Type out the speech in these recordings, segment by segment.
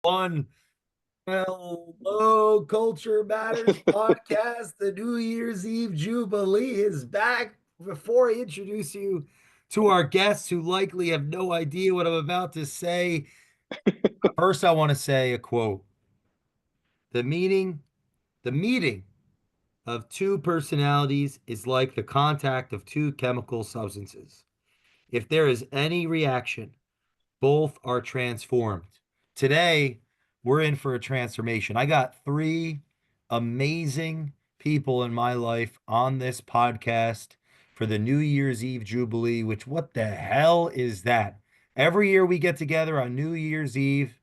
One. Hello, Culture Matters podcast. The New Year's Eve Jubilee is back. Before I introduce you to our guests who likely have no idea what I'm about to say, first I want to say a quote. The meaning, the meeting of two personalities is like the contact of two chemical substances. If there is any reaction, both are transformed. Today, we're in for a transformation. I got three amazing people in my life on this podcast for the New Year's Eve Jubilee, which what the hell is that? Every year we get together on New Year's Eve.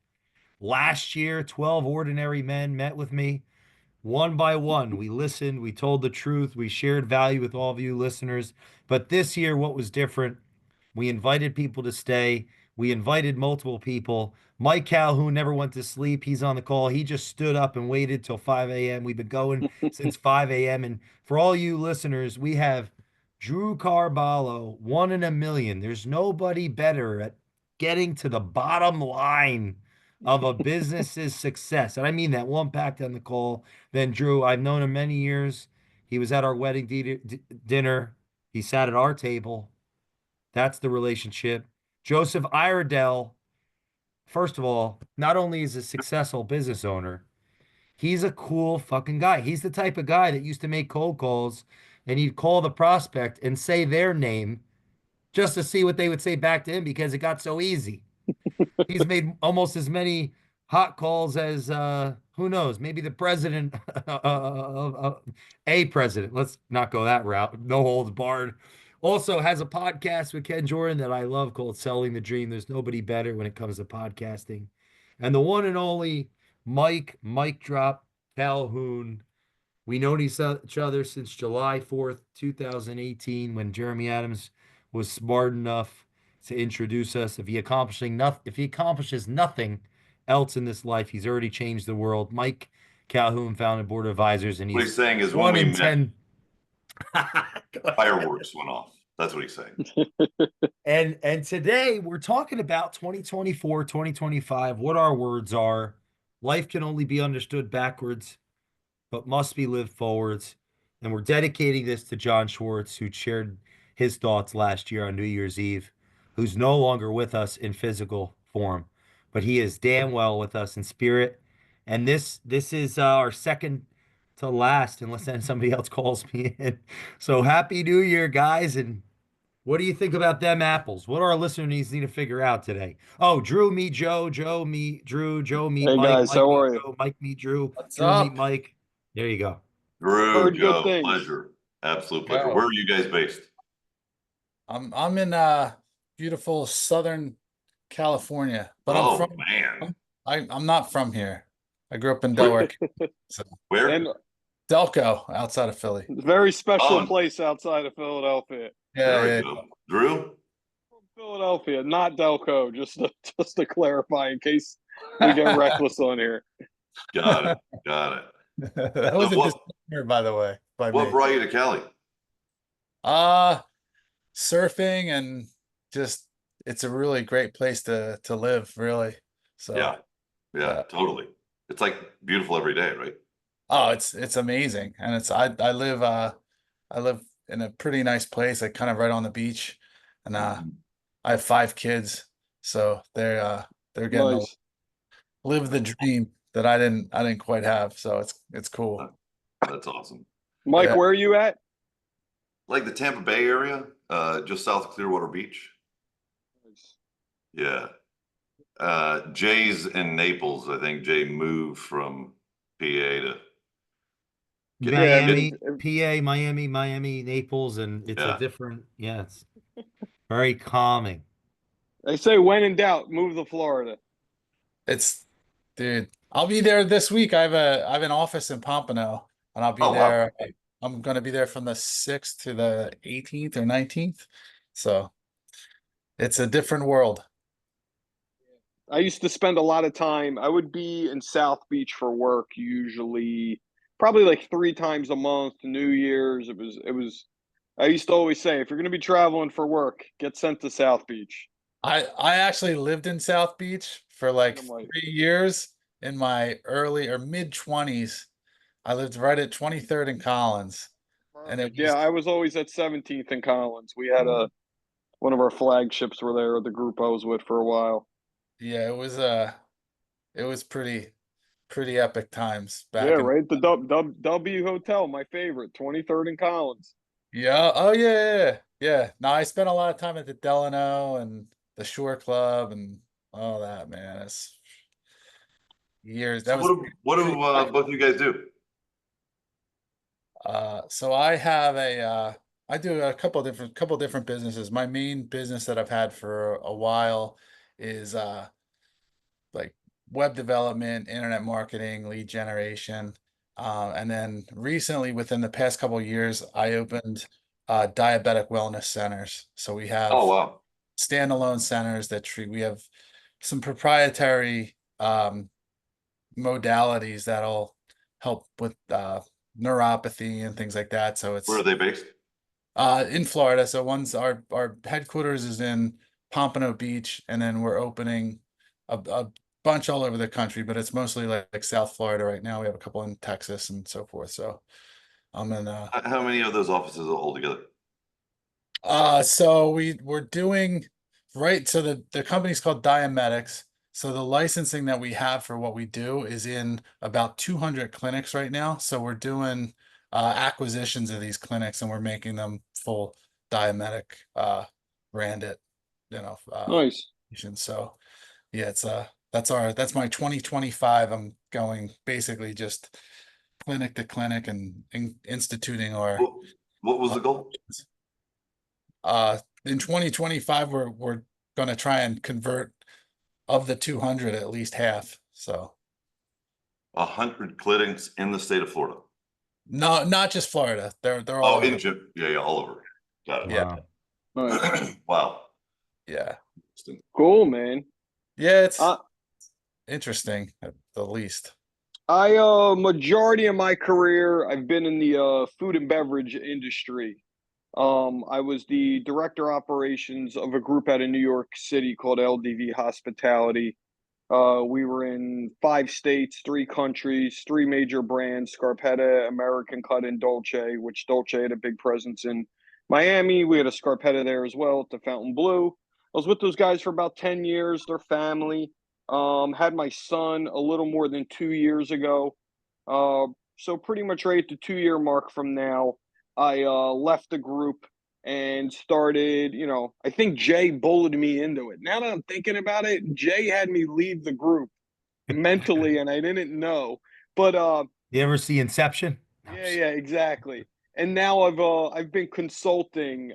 Last year, 12 ordinary men met with me. One by one, we listened, we told the truth, we shared value with all of you listeners. But this year, what was different? We invited people to stay. We invited multiple people. Mike Calhoun never went to sleep. He's on the call. He just stood up and waited till 5 a.m. We've been going since 5 a.m. And for all you listeners, we have Drew Carballo, one in a million. There's nobody better at getting to the bottom line of a business's success. And I mean that. We'll unpack that on the call. Then Drew, I've known him many years. He was at our wedding dinner. He sat at our table. That's the relationship. Joseph Iredell, first of all, not only is a successful business owner, he's a cool fucking guy. He's the type of guy that used to make cold calls and he'd call the prospect and say their name just to see what they would say back to him because it got so easy. He's made almost as many hot calls as who knows, maybe the president a president. Let's not go that route. No holds barred. Also has a podcast with Ken Jordan that I love called Selling the Dream. There's nobody better when it comes to podcasting. And the one and only Mike Drop Calhoun. We known each other since July 4th, 2018, when Jeremy Adams was smart enough to introduce us. If he accomplishes nothing else in this life, he's already changed the world. Mike Calhoun founded Board of Advisors, and What he's he's saying is when one we in met, 10. fireworks went off. That's what he's saying. And today we're talking about 2024, 2025, what our words are. Life can only be understood backwards, but must be lived forwards. And we're dedicating this to John Schwartz, who shared his thoughts last year on New Year's Eve, who's no longer with us in physical form, but he is damn well with us in spirit. And this is our second to last, unless then somebody else calls me in. So happy New Year, guys, and what do you think about them apples? What do our listeners need to figure out today? Oh, Drew meet Joe, Joe meet Drew, Joe meet Hey Mike, guys, Mike how meet are you? Joe, Mike meet Drew, What's Drew meet up? Mike. There you go. Drew, Heard good Joe, things. pleasure. Absolute pleasure. Yo. Where are you guys based? I'm in beautiful Southern California, but Oh, I'm from man. I'm not from here. I grew up in Delaware, so Where? And Delco, outside of Philly. very special Oh. place outside of Philadelphia. Yeah, There yeah. we go. Drew? Philadelphia, not Delco, just to clarify in case we get reckless on here. Got it. Got it. That was So a what- disclaimer, by the way, by What me. brought you to Cali? Surfing and just it's a really great place to live, really. So Yeah. Yeah, totally. It's like beautiful every day, right? oh, it's amazing, and I live in a pretty nice place, like kind of right on the beach, and I have 5 kids, so they're getting to Nice. live the dream that I didn't quite have. So it's cool. That's awesome. Mike, Yeah. where are you at? Like the Tampa Bay area, just south of Clearwater Beach. Yeah. Jay's in Naples. I think Jay moved from PA to Miami, and- PA, Miami, Naples, and it's Yeah. a different, yeah, it's very calming. They say when in doubt, move to Florida. Dude, I'll be there this week. I have an office in Pompano, and I'll be Oh, wow. there. I'm gonna be there from the 6th to the 18th or 19th. So it's a different world. I used to spend a lot of time. I would be in South Beach for work, usually probably like 3 times a month. New Year's. I used to always say, if you're going to be traveling for work, get sent to South Beach. I actually lived in South Beach for like Dynamite. 3 years in my early or mid 20s. I lived right at 23rd and Collins, and it Perfect. Yeah, was I was always at 17th and Collins. We had a one of our flagships were there, the group I was with for a while. yeah, it was pretty epic times Yeah, back in. right. The W Hotel, my favorite, 23rd and Collins. Yeah. Oh yeah. Yeah. No, I spent a lot of time at the Delano and the Shore Club and all that, man. It's years. That So was what pretty. do both of you guys do? So I have I do a couple different businesses. My main business that I've had for a while is like web development, internet marketing, lead generation. And then recently, within the past couple of years, I opened diabetic wellness centers. So we Oh have wow. standalone centers that treat, we have some proprietary modalities that'll help with neuropathy and things like that. So Where are it's they based? in Florida. So one's our headquarters is in Pompano Beach, and then we're opening a bunch all over the country, but it's mostly like South Florida right now. We have a couple in Texas and so forth. So I'm in How many of those offices are all together? so we're doing right. So the company's called Diametics. So the licensing that we have for what we do is in about 200 clinics right now. So we're doing acquisitions of these clinics and we're making them full Diametic branded, you know, Nice. so yeah, it's that's my 2025. I'm going basically just clinic to clinic and instituting our What, what was the goal? in 2025 we're going to try and convert of the 200 at least half. So 100 clinics in the state of Florida. no, not just Florida. They're all Oh, over in the. Jim. Yeah, yeah, all over. Got Yeah, Wow. Nice. it. Wow. yeah, Interesting. Cool, man. yeah. It's Uh, interesting at the least. I majority of my career I've been in the food and beverage industry. I was the director operations of a group out of New York City called LDV Hospitality. We were in 5 states, 3 countries, 3 major brands: Scarpetta, American Cut, and Dolce. Which Dolce had a big presence in Miami. We had a Scarpetta there as well at the Fountain Blue. I was with those guys for about 10 years. Their family. Had my son a little more than 2 years ago. Uh, so pretty much right at the 2 year mark from now, I left the group and started, I think Jay bullied me into it. Now that I'm thinking about it, Jay had me leave the group mentally and I didn't know. But You ever see Inception? No, I'm yeah, just yeah, exactly. And now I've been consulting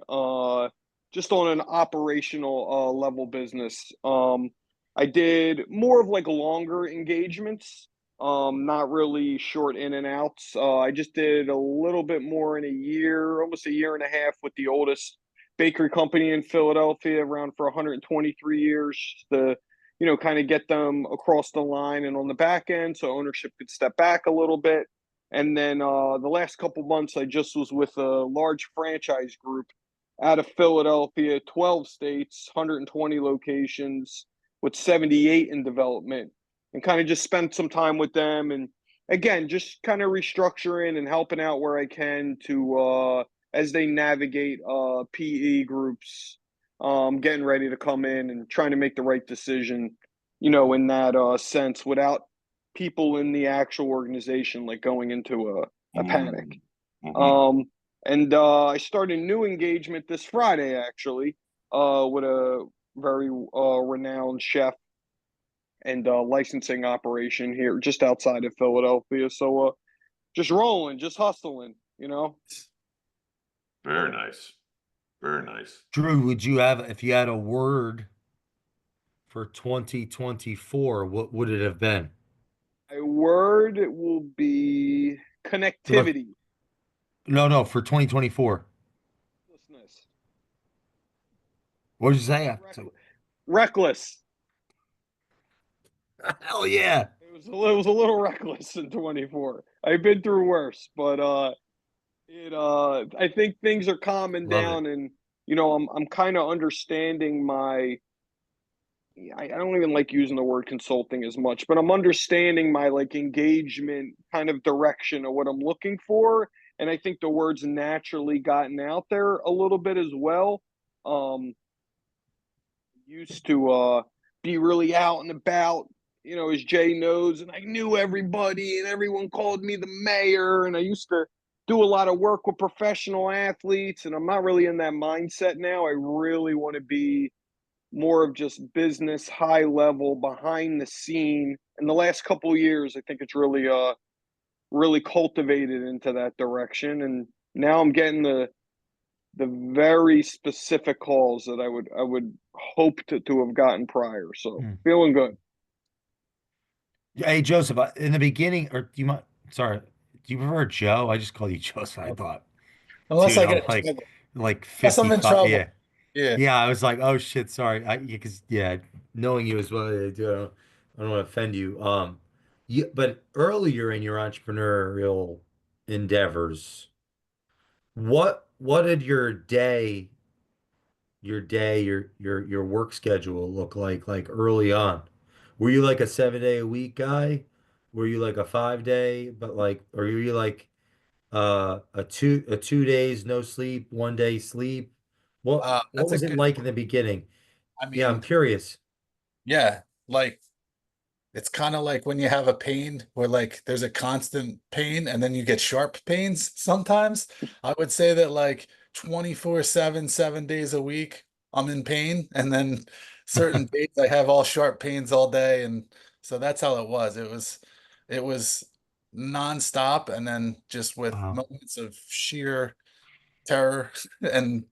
just on an operational level business. I did more of like longer engagements, not really short in and outs. I just did a little bit more in a year, almost a year and a half with the oldest bakery company in Philadelphia, around for 123 years, to kind of get them across the line and on the back end so ownership could step back a little bit. And then the last couple months, I just was with a large franchise group out of Philadelphia, 12 states, 120 locations, with 78 in development, and kind of just spent some time with them. And again, just kind of restructuring and helping out where I can to as they navigate PE groups, getting ready to come in and trying to make the right decision, in that sense, without people in the actual organization like going into a panic. Mm-hmm. Um, and I started a new engagement this Friday actually, with a very renowned chef and licensing operation here just outside of Philadelphia. So just rolling, just hustling. Very nice. Very nice. Drew, would you have, if you had a word for 2024, what would it have been? My word will be For connectivity. no, for 2024. Recklessness. What did you say? Reckless. Hell yeah. It was a little reckless in 24. I've been through worse, but I think things are calming Love it. down, and I'm kind of understanding my I don't even like using the word consulting as much, but I'm understanding my like engagement kind of direction of what I'm looking for. And I think the word's naturally gotten out there a little bit as well. Um, used to be really out and about, as Jay knows, and I knew everybody and everyone called me the mayor. And I used to do a lot of work with professional athletes, and I'm not really in that mindset now. I really want to be more of just business, high level, behind the scene. In the last couple of years, I think it's really cultivated into that direction. And now I'm getting the very specific calls that I would hope to have gotten prior. So Hmm. feeling good. Hey, Joseph, in the beginning, or do you mind? Sorry, do you prefer Joe? I just call you Joseph. I thought, Unless dude, I I'm get in like, trouble. like Unless I'm in 55. Yeah, trouble. Yeah. yeah. I was like, oh shit, sorry. Because yeah, knowing you as well, I don't want to offend you. But earlier in your entrepreneurial endeavors, what did your work schedule look like early on? Were you like a 7 day a week guy? Were you like a 5 day, but like, or were you like a 2 days no sleep, 1 day sleep? What That's a was it good, like in the beginning? I Yeah, I'm mean, curious. yeah, like it's kind of like when you have a pain where like there's a constant pain and then you get sharp pains sometimes. I would say that like 24/7, 7 days a week, I'm in pain. And then certain days I have all sharp pains all day. And so that's how it was. It was nonstop and then just with Wow. moments of sheer terror and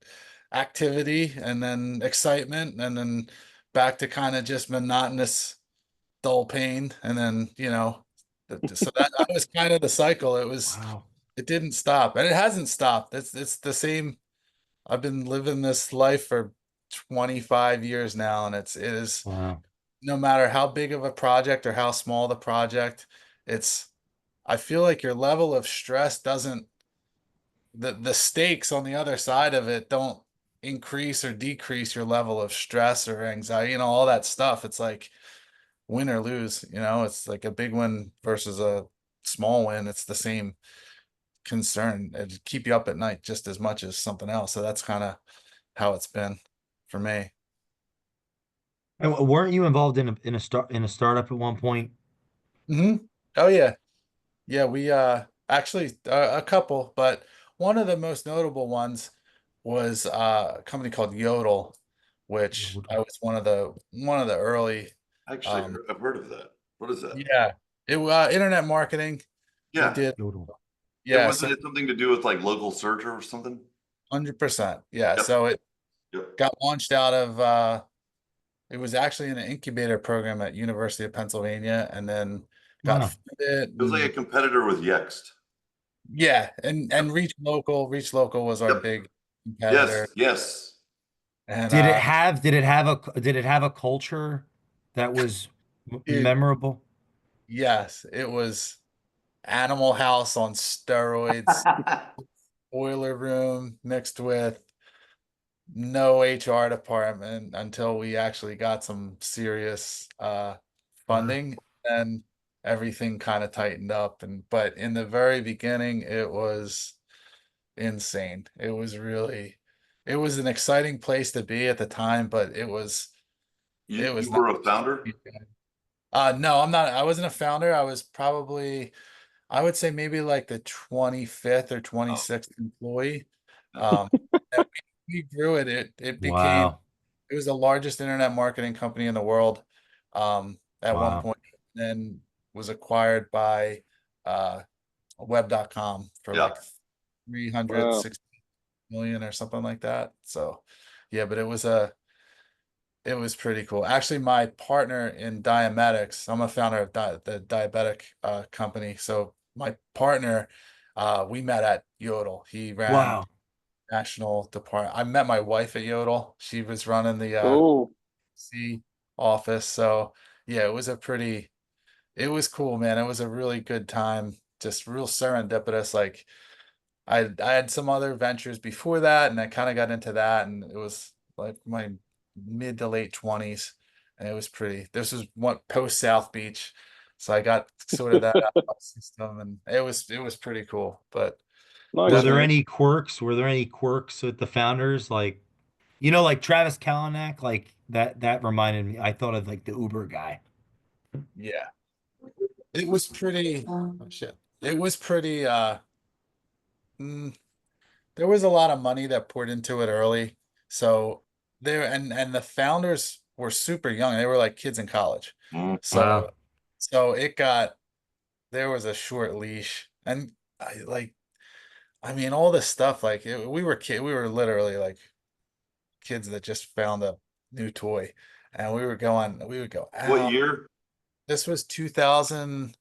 activity and then excitement and then back to kind of just monotonous dull pain and then so that was kind of the cycle. Wow. It didn't stop and it hasn't stopped. It's the same. I've been living this life for 25 years now, and it is Wow. no matter how big of a project or how small the project, it's I feel like your level of stress doesn't the stakes on the other side of it don't increase or decrease your level of stress or anxiety, all that stuff. It's like win or lose, it's like a big win versus a small win. It's the same concern. It keep you up at night just as much as something else. So that's kind of how it's been for me. And weren't you involved in a startup at one point? Hmm. Oh yeah. Yeah, we actually a couple, but one of the most notable ones was a company called Yodel, which I was one of the early Actually, um I've heard of that. What is that? yeah, it internet marketing. We Yeah. did, Yodel. It yeah, so wasn't it something to do with like local search or something? 100%. Yeah, Yep. so it Yep. got launched out of it was actually in an incubator program at University of Pennsylvania and then got Wow. funded It was like a and competitor with Yext. yeah, and Yep. Reach Local was our Yep. big Yes. competitor. Yes. And did it have a culture that was dude, memorable? yes, it was Animal House on steroids, boiler room mixed with no HR department until we actually got some serious Wow. funding and everything kind of tightened up. And but in the very beginning it was insane. It was an exciting place to be at the time, but it You was not. were a founder? No, I'm not. I wasn't a founder. I was probably, I would say maybe like the 25th or Oh, 26th employee. yeah. Um, and we grew it. It became, Wow. it was the largest internet marketing company in the world at one Wow. point, and then was acquired by uh, web.com for Yeah. like Wow. 360 million or something like that. So, yeah, but it was pretty cool. Actually, my partner in Diametics, I'm a founder of the diabetic company. So my partner, we met at Yodel. He ran Wow. national department. I met my wife at Yodel. She was running the Cool. C office. So yeah, it was cool, man. It was a really good time. Just real serendipitous. Like I had some other ventures before that, and I kind of got into that, and it was like my mid to late 20s, and it was pretty. This was one post South Beach, so I got sort of that out of my system, and it was pretty cool. But Were Nice, there man. any quirks? Were there any quirks with the founders? Like, like Travis Kalanick, like that reminded me. I thought of like the Uber guy. yeah, it was pretty. Oh shit, it was pretty. Mm, there was a lot of money that poured into it early, so there and the founders were super young. They were like kids in college, Mm. Wow. so so it got there was a short leash, and I mean all this stuff like we were literally like kids that just found a new toy, and we would go What out. year? This was 2000.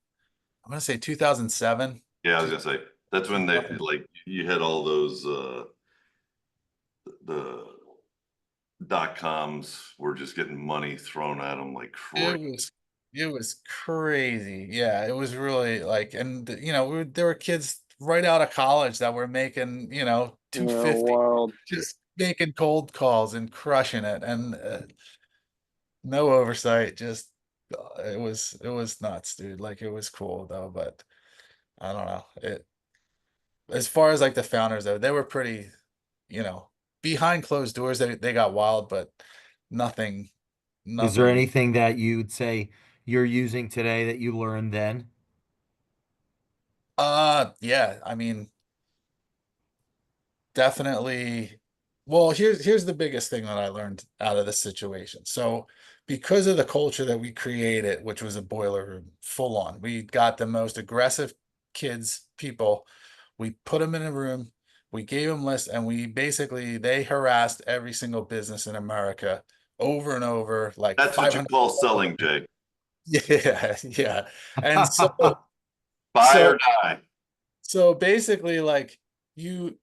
I'm gonna say 2007. Yeah, I was gonna say that's when they 2000. like you had all those the dot coms were just getting money thrown at them like crazy. It was it was crazy. Yeah, it was really like, and there were kids right out of college that were making, Yeah, 250, wild. just making cold calls and crushing it, and no oversight. Just it was nuts, dude. Like it was cool though, but I don't know. As far as like the founders though, they were pretty, you know, behind closed doors. They got wild, but nothing, Is there nothing. anything that you'd say you're using today that you learned then? Yeah. I mean, definitely. Well, here's the biggest thing that I learned out of this situation. So, because of the culture that we created, which was a boiler room, full on, we got the most aggressive people. We put them in a room, we gave them lists, and they harassed every single business in America over and over, like That's what you 500. call selling, Jay. Yeah, yeah. And Buy or so die. so basically, like you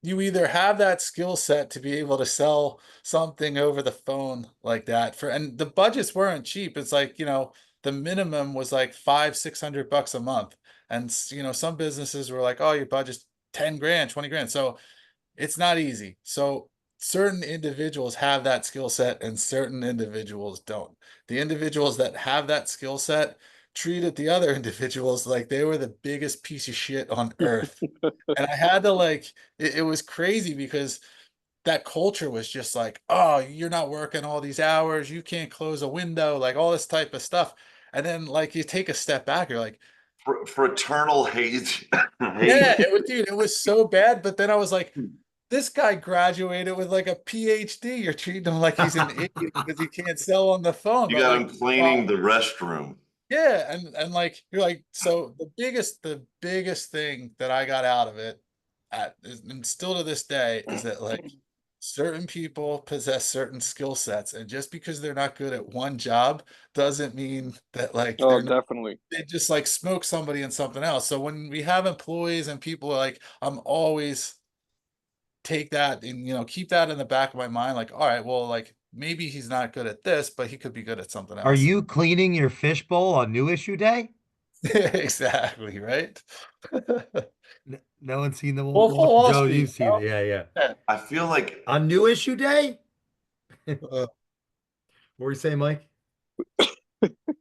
you either have that skill set to be able to sell something over the phone like that and the budgets weren't cheap. It's like, the minimum was like 500-600 bucks a month. And some businesses were like, oh, your budget's 10 grand, 20 grand. So it's not easy. So certain individuals have that skill set and certain individuals don't. The individuals that have that skill set treated the other individuals like they were the biggest piece of shit on earth. And I had to it was crazy because that culture was just like, oh, you're not working all these hours, you can't close a window, like all this type of stuff. And then like you take a step back, you're like, Fraternal hate. yeah, Hate. it was so bad. But then I was like, this guy graduated with like a PhD. You're treating him like he's an idiot because he can't sell on the phone. You But got like, him cleaning the restroom. yeah, and like you're like, so the biggest thing that I got out of it and still to this day is that like certain people possess certain skill sets, and just because they're not good at one job doesn't mean that like Oh, definitely. they just like smoke somebody in something else. So when we have employees and people are like, I'm always take that and keep that in the back of my mind, like, all right, well, like maybe he's not good at this, but he could be good at something Are else. you cleaning your fishbowl on New Issue Day? Exactly, right. No one's seen the Well, Wolf. full Wall Joe, you've Street, seen it. Yeah, yeah. yeah. I feel like On New Issue Day? Uh, What were you saying, Mike?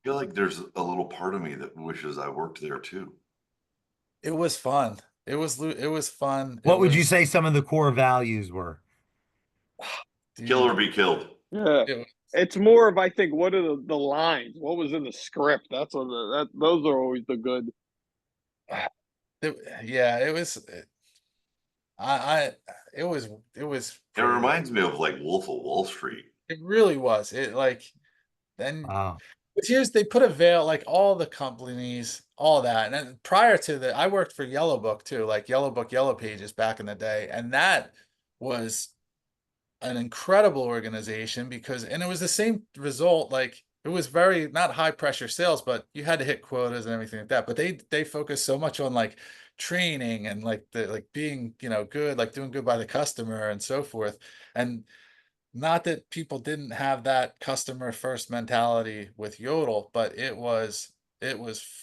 there's a little part of me that wishes I worked there too. it was fun. It was fun. It What would you was, say some of the core values were? Kill or dude. be killed. Yeah. It was, It's more of, I think, what are the lines? What was in the script? That's what those are always the good. yeah, it was. I it was It pretty. reminds me of like Wolf of Wall Street. It really was. It like then. Wow. But here's they put a veil, like all the companies, all that. And then prior to that, I worked for Yellow Book too, like Yellow Book, Yellow Pages back in the day. And that was an incredible organization and it was the same result. Like it was very not high pressure sales, but you had to hit quotas and everything like that. But they focus so much on like training and like the like being, good, like doing good by the customer and so forth. And not that people didn't have that customer first mentality with Yodel, but it was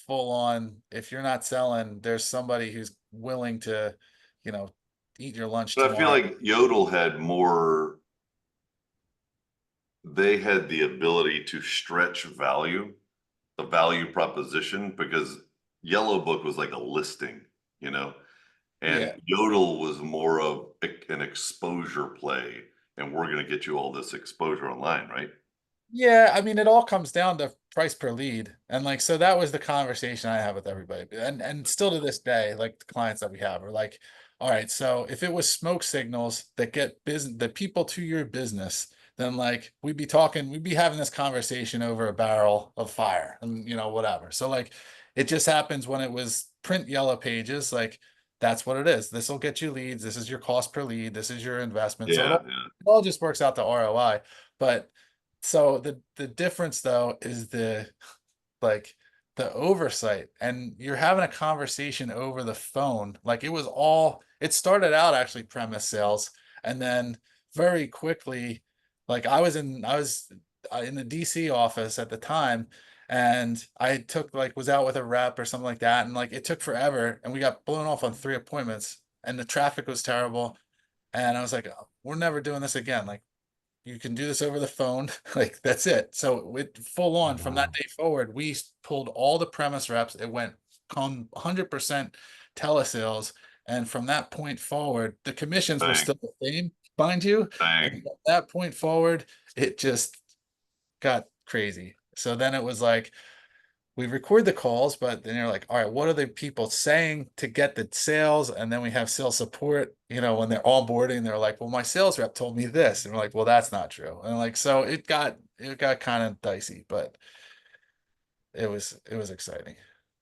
full on. If you're not selling, there's somebody who's willing to, you know, eat your lunch But I feel tomorrow. like Yodel had more they had the ability to stretch the value proposition, because Yellow Book was like a listing, you know, and Yeah. Yodel was more of an exposure play, and we're going to get you all this exposure online, right? Yeah, I mean, it all comes down to price per lead. And like, so that was the conversation I have with everybody. And still to this day, like the clients that we have are like, all right, so if it was smoke signals that get business, the people to your business, then like we'd be having this conversation over a barrel of fire and whatever. So like it just happens when it was print yellow pages, like that's what it is. This will get you leads. This is your cost per lead. This is your investment. So Yeah, it all just works out to ROI. But so the difference though is like the oversight, and you're having a conversation over the phone. Like it started out actually premise sales, and then very quickly, like I was in the DC office at the time, and I took like was out with a rep or something like that, and like it took forever, and we got blown off on 3 appointments, and the traffic was terrible, and I was like, "Oh, we're never doing this again. Like you can do this over the phone." Like that's it. So with full on from that Wow. day forward, we pulled all the premise reps. It went come 100% telesales. And from that point forward, the commissions were dang, still the same, mind you. And dang. from that point forward, it just got crazy. So then it was like, we record the calls, but then you're like, all right, what are the people saying to get the sales? And then we have sales support, when they're onboarding, they're like, well, my sales rep told me this. And we're like, well, that's not true. And like, so it got kind of dicey, but it was exciting.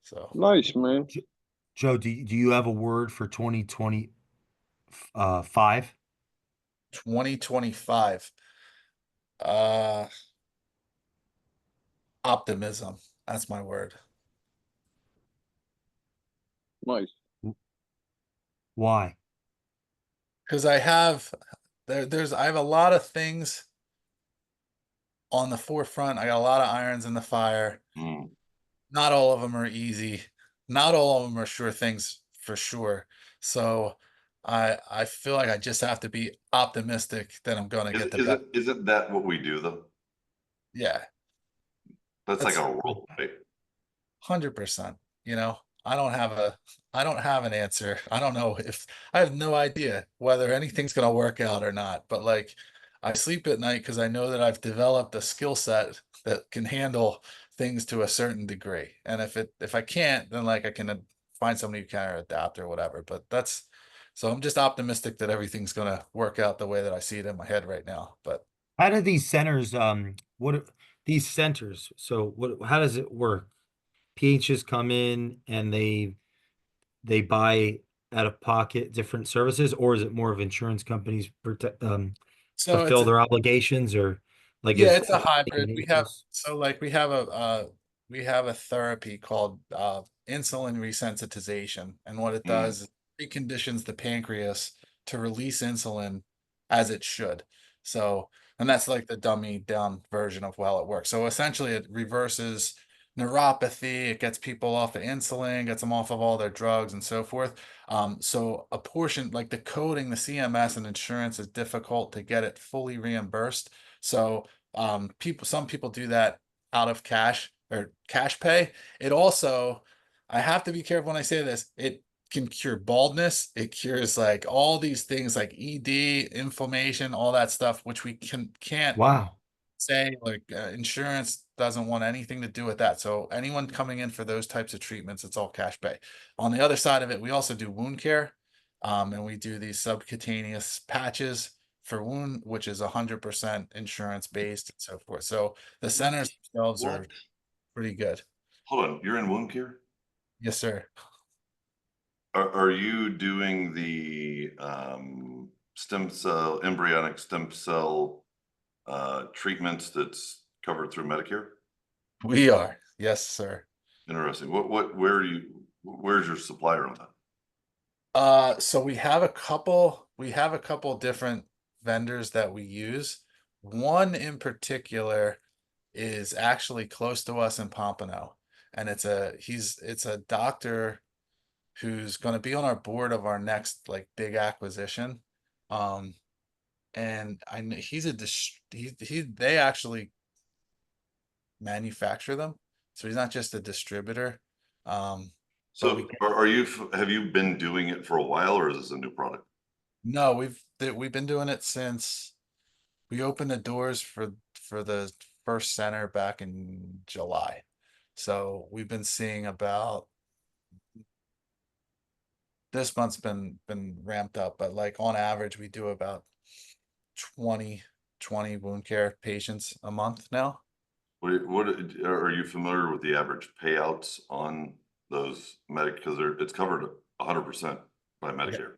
So Nice, man. Joe, do you have a word for 2020 five? 2025, uh, optimism. That's my word. Nice. Why? Because I have a lot of things on the forefront. I got a lot of irons in the fire. Mm. Not all of them are easy. Not all of them are sure things for sure. So I feel like I just have to be optimistic that I'm gonna Is get the is best. it isn't that what we do though? Yeah, That's like that's our role, right? 100%. You know, I don't have a I don't have an answer. I don't know if I have no idea whether anything's gonna work out or not. But like I sleep at night because I know that I've developed a skill set that can handle things to a certain degree. And if I can't, then like I can find somebody who can or adapt or whatever. But that's so I'm just optimistic that everything's gonna work out the way that I see it in my head right now. But How do these centers, these centers, so how does it work? PHs come in and they buy out of pocket different services, or is it more of insurance companies so fulfill their obligations, or like yeah, is it's a hybrid. Naples? We have a therapy called insulin resensitization, and what it Mm. does is it conditions the pancreas to release insulin as it should. So, and that's like the dummy down version of how it works. So essentially, it reverses neuropathy. It gets people off of insulin, gets them off of all their drugs, and so forth. So a portion like the coding, the CMS and insurance is difficult to get it fully reimbursed. So some people do that out of cash or cash pay. It also, I have to be careful when I say this, it can cure baldness. It cures like all these things like ED, inflammation, all that stuff, which we can't Wow. say like insurance doesn't want anything to do with that. So anyone coming in for those types of treatments, it's all cash pay. On the other side of it, we also do wound care, and we do these subcutaneous patches for wound, which is 100% insurance based and so forth. So the What? centers themselves What? are pretty good. Hold on, you're in wound care? Yes, sir. Are you doing the embryonic stem cell treatments that's covered through Medicare? We are. Yes, sir. Interesting. Where's your supplier on that? So we have a couple different vendors that we use. One in particular is actually close to us in Pompano, and it's a doctor who's going to be on our board of our next like big acquisition. Um, and I know he's a they actually manufacture them, so he's not just a distributor. But So are you, have you been doing it for a while, or is this a new product? no, we've been doing it since we opened the doors for the first center back in July. So we've been seeing about, this month's been ramped up, but like on average we do about 20 20 wound care patients a month now. What are you familiar with the average payouts on those medic? Because it's covered 100% by Yeah. Medicare.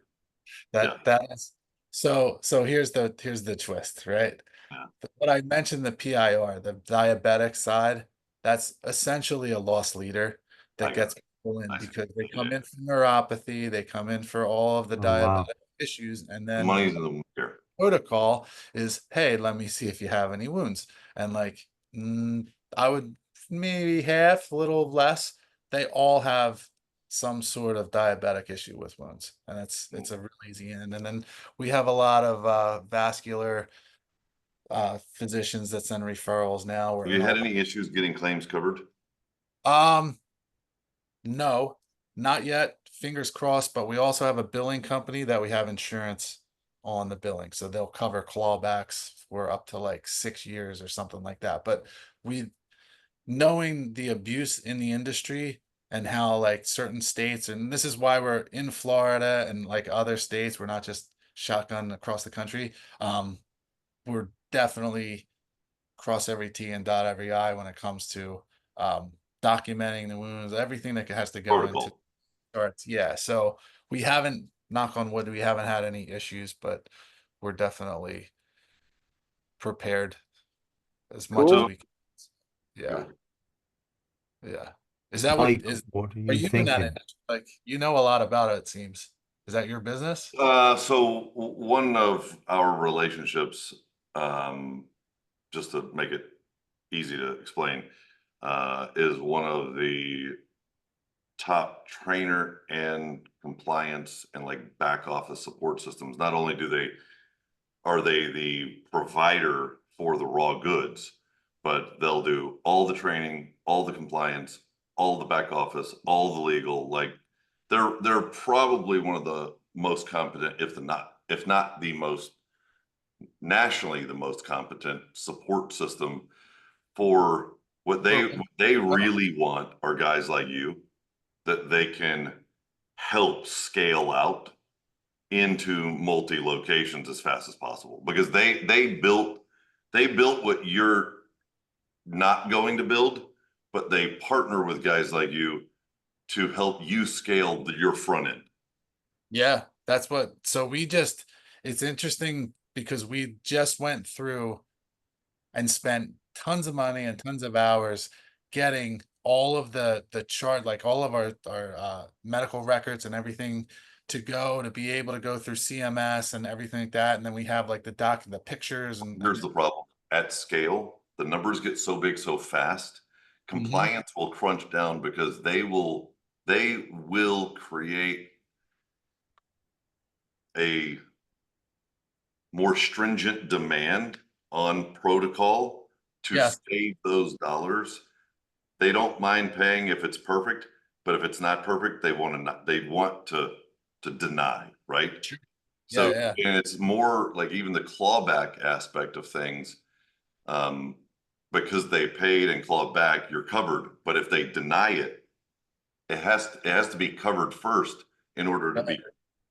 Yeah, That is, so here's the twist, right? yeah, What I mentioned, the PIR, the diabetic side, that's essentially a loss leader I that got gets it. people in I see. because they Yeah, come in for neuropathy, they come in for all of the Oh, wow. diabetic issues, and the then money's in the wound care. protocol is, hey, let me see if you have any wounds. And like, I would maybe half, a little less. They all have some sort of diabetic issue with wounds, and it's a real easy end. And then we have a lot of vascular physicians that send referrals now. We're Have in you a had any issues getting claims covered? um no, not yet. Fingers crossed, but we also have a billing company that we have insurance on the billing. So they'll cover clawbacks for up to like 6 years or something like that. But we, knowing the abuse in the industry and how like certain states, and this is why we're in Florida and like other states, we're not just shotgun across the country. We're definitely cross every T and dot every I when it comes to um documenting the wounds, everything that has to go into Protocol. starts. Yeah. So we haven't, knock on wood, we haven't had any issues, but we're definitely prepared as much as Cool. So we can. Yeah. good. Yeah. Is that what Mike, is, what are are you you in that thinking? industry? Like, you know a lot about it, it seems. Is that your business? So one of our relationships, um, just to make it easy to explain, is one of the top trainer and compliance and like back office support systems. Not only are they the provider for the raw goods, but they'll do all the training, all the compliance, all the back office, all the legal. Like they're probably one of the most competent, if not the most nationally the most competent support system for what they really want are guys like you that they can help scale out into multi locations as fast as possible because they built what you're not going to build, but they partner with guys like you to help you scale your front end. Yeah, that's what, so we just, it's interesting because we just went through and spent tons of money and tons of hours getting all of the chart, like all of our medical records and everything to go, to be able to go through CMS and everything like that. And then we have like the pictures Here's the problem: at scale, the numbers get so big so fast. Mhm. Compliance will crunch down because they will create a more stringent demand on protocol to Yeah, save those dollars. They don't mind paying if it's perfect, but if it's not perfect, they want to deny, right? sure. Yeah, So, yeah, and it's more like even the clawback aspect of things, um, because they paid and clawed back, you're covered. But if they deny it, it has to be covered first in order to yeah. be.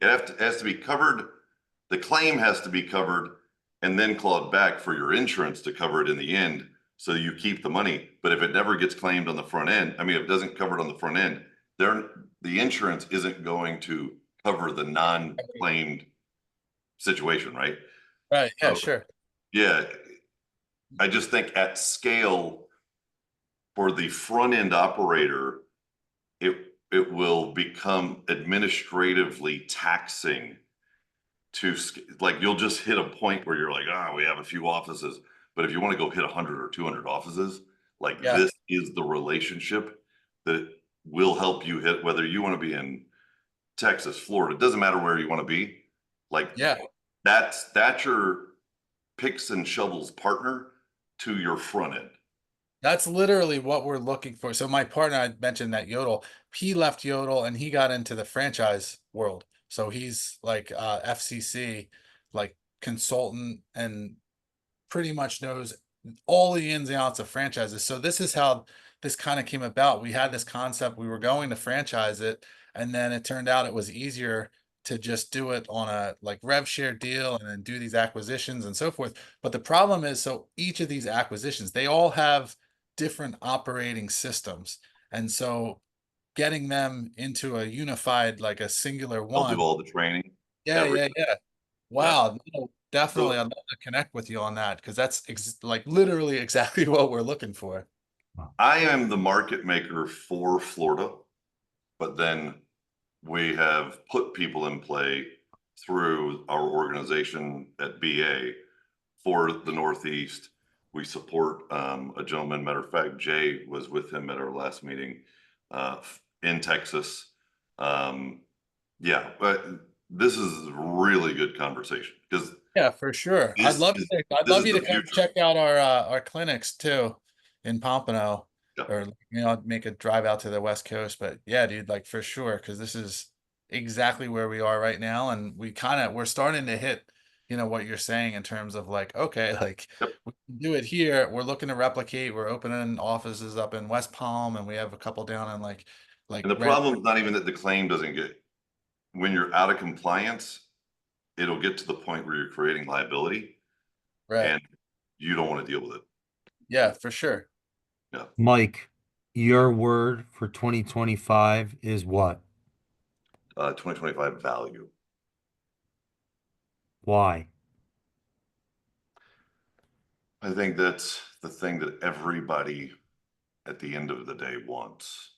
It has to be covered. The claim has to be covered and then clawed back for your insurance to cover it in the end, so you keep the money. But if it never gets claimed on the front end, I mean, if it doesn't cover it on the front end, the insurance isn't going to cover the non-claimed situation, right? Right. Yeah, So sure. yeah, I just think at scale for the front end operator, it will become administratively taxing to, like, you'll just hit a point where you're like, we have a few offices, but if you want to go hit 100 or 200 offices, like Yeah, this is the relationship that will help you hit, whether you want to be in Texas, Florida, it doesn't matter where you want to be. Like yeah, that's picks and shovels partner to your front end. That's literally what we're looking for. So my partner, I mentioned that Yodel, he left Yodel and he got into the franchise world. So he's like FCC, like consultant, and pretty much knows all the ins and outs of franchises. So this is how this kind of came about. We had this concept, we were going to franchise it, and then it turned out it was easier to just do it on a like rev share deal and then do these acquisitions and so forth. But the problem is, so each of these acquisitions, they all have different operating systems. And so getting them into a unified, like a singular They'll do one. all the training. Yeah, everything. yeah. Yeah. Wow, no, definitely. So I'd love to connect with you on that because that's like literally exactly what we're looking for. I am the market maker for Florida, but then we have put people in play through our organization at BA for the Northeast. We support a gentleman, matter of fact, Jay was with him at our last meeting in Texas. Yeah, but this is a really good conversation because Yeah, for sure. I'd this love is to. I'd this love is you the to come future. check out our clinics too in Pompano, Yeah. or make a drive out to the West Coast. But yeah, dude, like for sure, because this is exactly where we are right now, and we're starting to hit, what you're saying in terms of like, okay, like Yep. we can do it here. We're looking to replicate. We're opening offices up in West Palm, and we have a couple down in like And the Red. problem is not even that the claim doesn't get, when you're out of compliance, it'll get to the point where you're creating liability Right. and you don't want to deal with it. Yeah, for sure. Yeah. Mike, your word for 2025 is what? 2025 value. Why? I think that's the thing that everybody at the end of the day wants.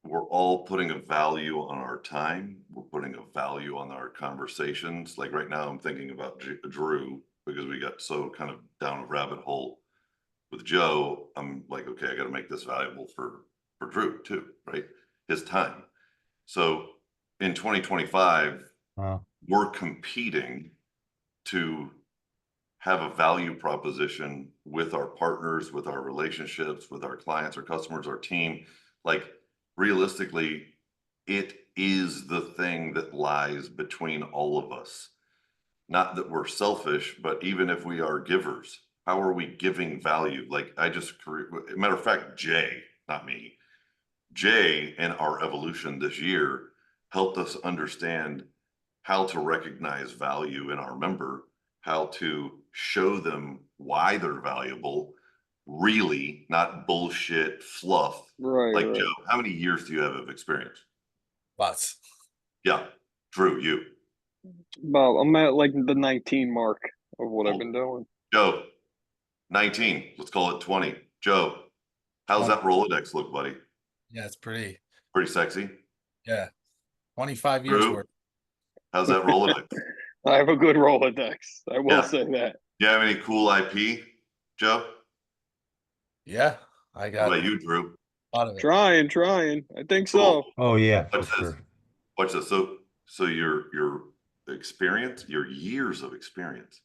We're all putting a value on our time. We're putting a value on our conversations. Like right now, I'm thinking about Drew because we got so kind of down a rabbit hole with Joe. I'm like, okay, I got to make this valuable for Drew too, right? His time. So in 2025, we're competing to have a value proposition with our partners, with our relationships, with our clients, our customers, our team. Like realistically, it is the thing that lies between all of us. Not that we're selfish, but even if we are givers, how are we giving value? Like matter of fact, Jay, not me, Jay in our evolution this year helped us understand how to recognize value in our member, how to show them why they're valuable, really, not bullshit fluff. Right, Like right. Joe, how many years do you have of experience? Lots. Yeah. Drew, you. About I'm at like the 19 mark of what I've Cool. been doing. Joe, 19. Let's call it 20. Joe, how's that Rolodex look, buddy? Yeah, it's pretty sexy. Yeah. 25 years Drew, worth. how's that Rolodex? I have a good Rolodex. I will Yeah. say that. Do you have any cool IP, Joe? Yeah, I What got about you, Drew? a lot of it. Trying. I think so. Cool. Oh yeah, for Watch this. sure. Watch this. So your experience, your years of experience,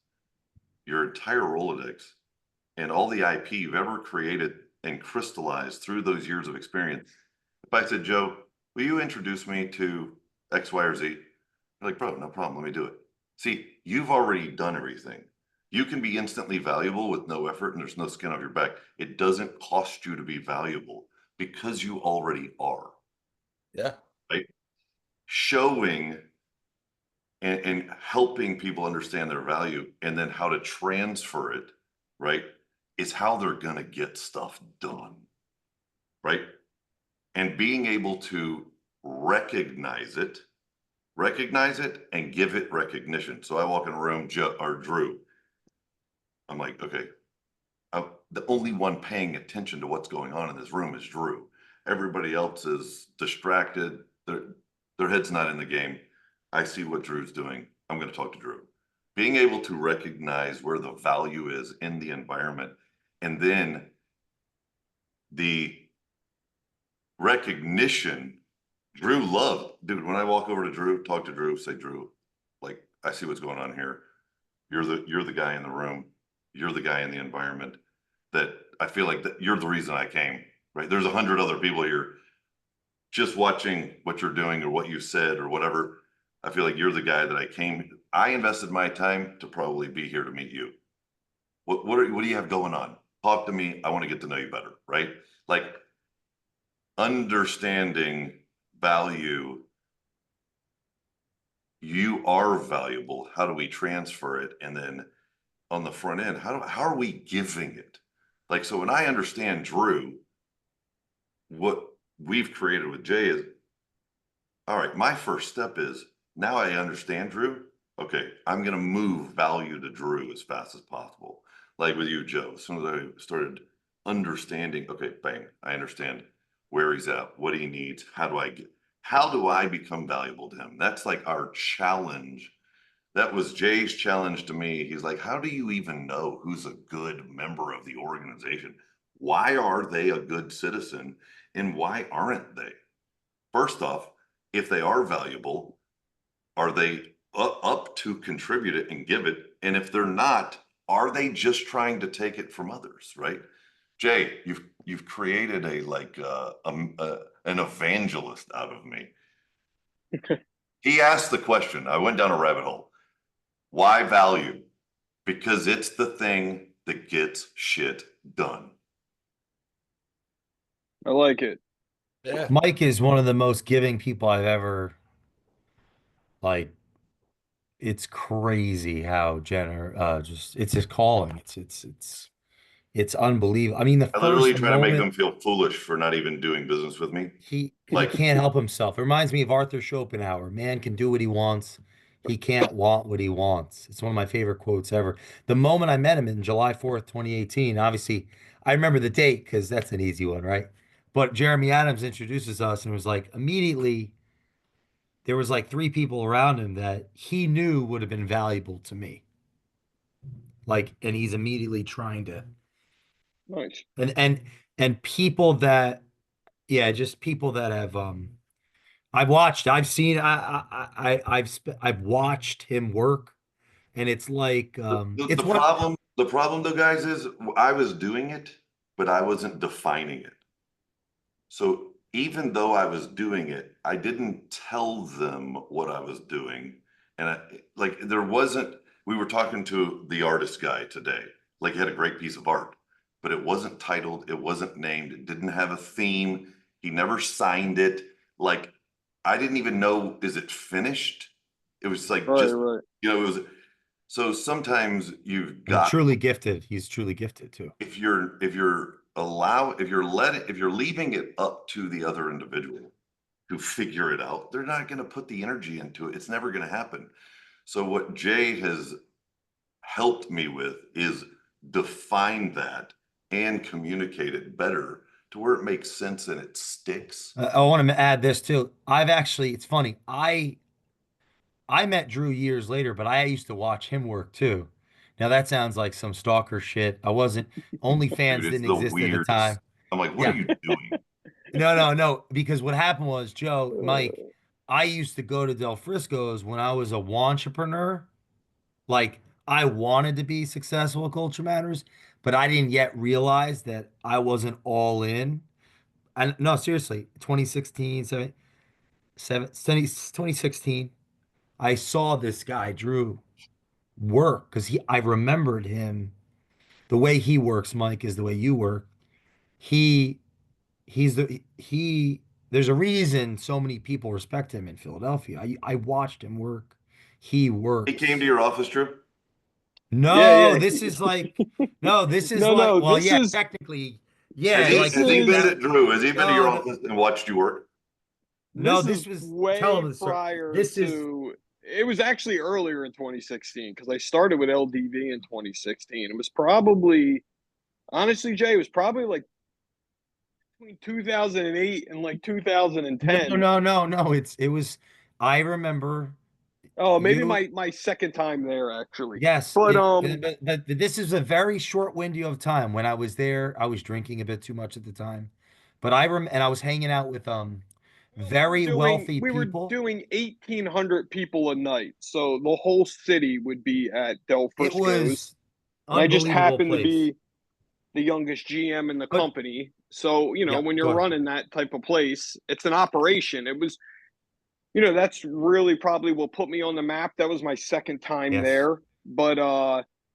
your entire Rolodex, and all the IP you've ever created and crystallized through those years of experience. If I said, Joe, will you introduce me to X, Y, or Z? You're like, bro, no problem. Let me do it. See, you've already done everything. You can be instantly valuable with no effort and there's no skin off your back. It doesn't cost you to be valuable because you already are. Yeah. Right? Showing and helping people understand their value and then how to transfer it, right, is how they're going to get stuff done, right? And being able to recognize it and give it recognition. So I walk in a room, Joe or Drew, I'm like, okay, the only one paying attention to what's going on in this room is Drew. Everybody else is distracted. Their head's not in the game. I see what Drew's doing. I'm going to talk to Drew. Being able to recognize where the value is in the environment, and then the recognition. Drew loved, dude. When I walk over to Drew, talk to Drew, say, Drew, like, I see what's going on here. You're the guy in the room. You're the guy in the environment that I feel like that you're the reason I came, right? There's 100 other people here just watching what you're doing or what you said or whatever. I feel like you're the guy that I invested my time to probably be here to meet you. What do you have going on? Talk to me. I want to get to know you better, right? Like understanding value. You are valuable. How do we transfer it? And then on the front end, how are we giving it? Like, so when I understand Drew, what we've created with Jay is, all right, my first step is now I understand Drew. Okay, I'm going to move value to Drew as fast as possible. Like with you, Joe, as soon as I started understanding, okay, bang, I understand where he's at, what he needs, how do I become valuable to him? That's like our challenge. That was Jay's challenge to me. He's like, how do you even know who's a good member of the organization? Why are they a good citizen and why aren't they? First off, if they are valuable, are they up to contribute it and give it? And if they're not, are they just trying to take it from others? Right? Jay, you've created an evangelist out of me. He asked the question. I went down a rabbit hole. Why value? Because it's the thing that gets shit done. I like it. Yeah. Mike is one of the most giving people I've ever like. It's crazy how just it's his calling. It's unbelievable. I mean, the I literally first try to make them moment feel foolish for not even doing business with me. he Like, can't help himself. It reminds me of Arthur Schopenhauer. Man can do what he wants. He can't want what he wants. It's one of my favorite quotes ever. The moment I met him in July 4th, 2018, obviously I remember the date because that's an easy one, right? But Jeremy Adams introduces us and was like immediately there was like three people around him that he knew would have been valuable to me. Like, and he's immediately trying to Nice. and people that yeah, just people that have I've watched, I've seen, I've watched him work, and it's like, it's what, the problem though, guys, is I was doing it, but I wasn't defining it. So even though I was doing it, I didn't tell them what I was doing. And there wasn't, we were talking to the artist guy today, like he had a great piece of art, but it wasn't titled, it wasn't named, it didn't have a theme. He never signed it. Like, I didn't even know, is it finished? It was like, Right, just, right. it was, so sometimes you've got, truly gifted. He's truly gifted too. if you're leaving it up to the other individual to figure it out, they're not going to put the energy into it. It's never going to happen. So what Jay has helped me with is define that and communicate it better to where it makes sense and it sticks. I want to add this too. I've actually, it's funny. I met Drew years later, but I used to watch him work too. Now that sounds like some stalker shit. I wasn't. Dude, OnlyFans it's didn't the exist at the weirdest. time. I'm like, what are Yeah. you doing? No. Because what happened was, Joe, Mike, I used to go to Del Frisco's when I was a entrepreneur. Like I wanted to be successful at Culture Matters, but I didn't yet realize that I wasn't all in. And no, seriously, 2016, 2016, I saw this guy, Drew, work because I remembered him. The way he works, Mike, is the way you work. He there's a reason so many people respect him in Philadelphia. I watched him work. He He came to works. your office, Drew? Yeah, No, yeah. this is like, no, this is No, like, no, well, this yeah, is technically, yeah, like Has he he been is that to Drew? Has he been to your no, no, office and watched you work? no, this this is was tell way him the story. prior This is to it was actually earlier in 2016 because I started with LDV in 2016. It was probably honestly, Jay, it was probably like between 2008 and like no, 2010. no. It was. I remember Oh, maybe you. my second time there actually. Yes, But but this is a very short window of time. When I was there, I was drinking a bit too much at the time, but and I was hanging out with very wealthy We were people. doing 1,800 people a night, so the whole city would be at Del It Frisco's, was and I just unbelievable happened to place. be the youngest GM in the But company. So, yeah, when go you're ahead. running that type of place, it's an operation. It was, that's really probably what put me on the map. That was my second time Yes. there. But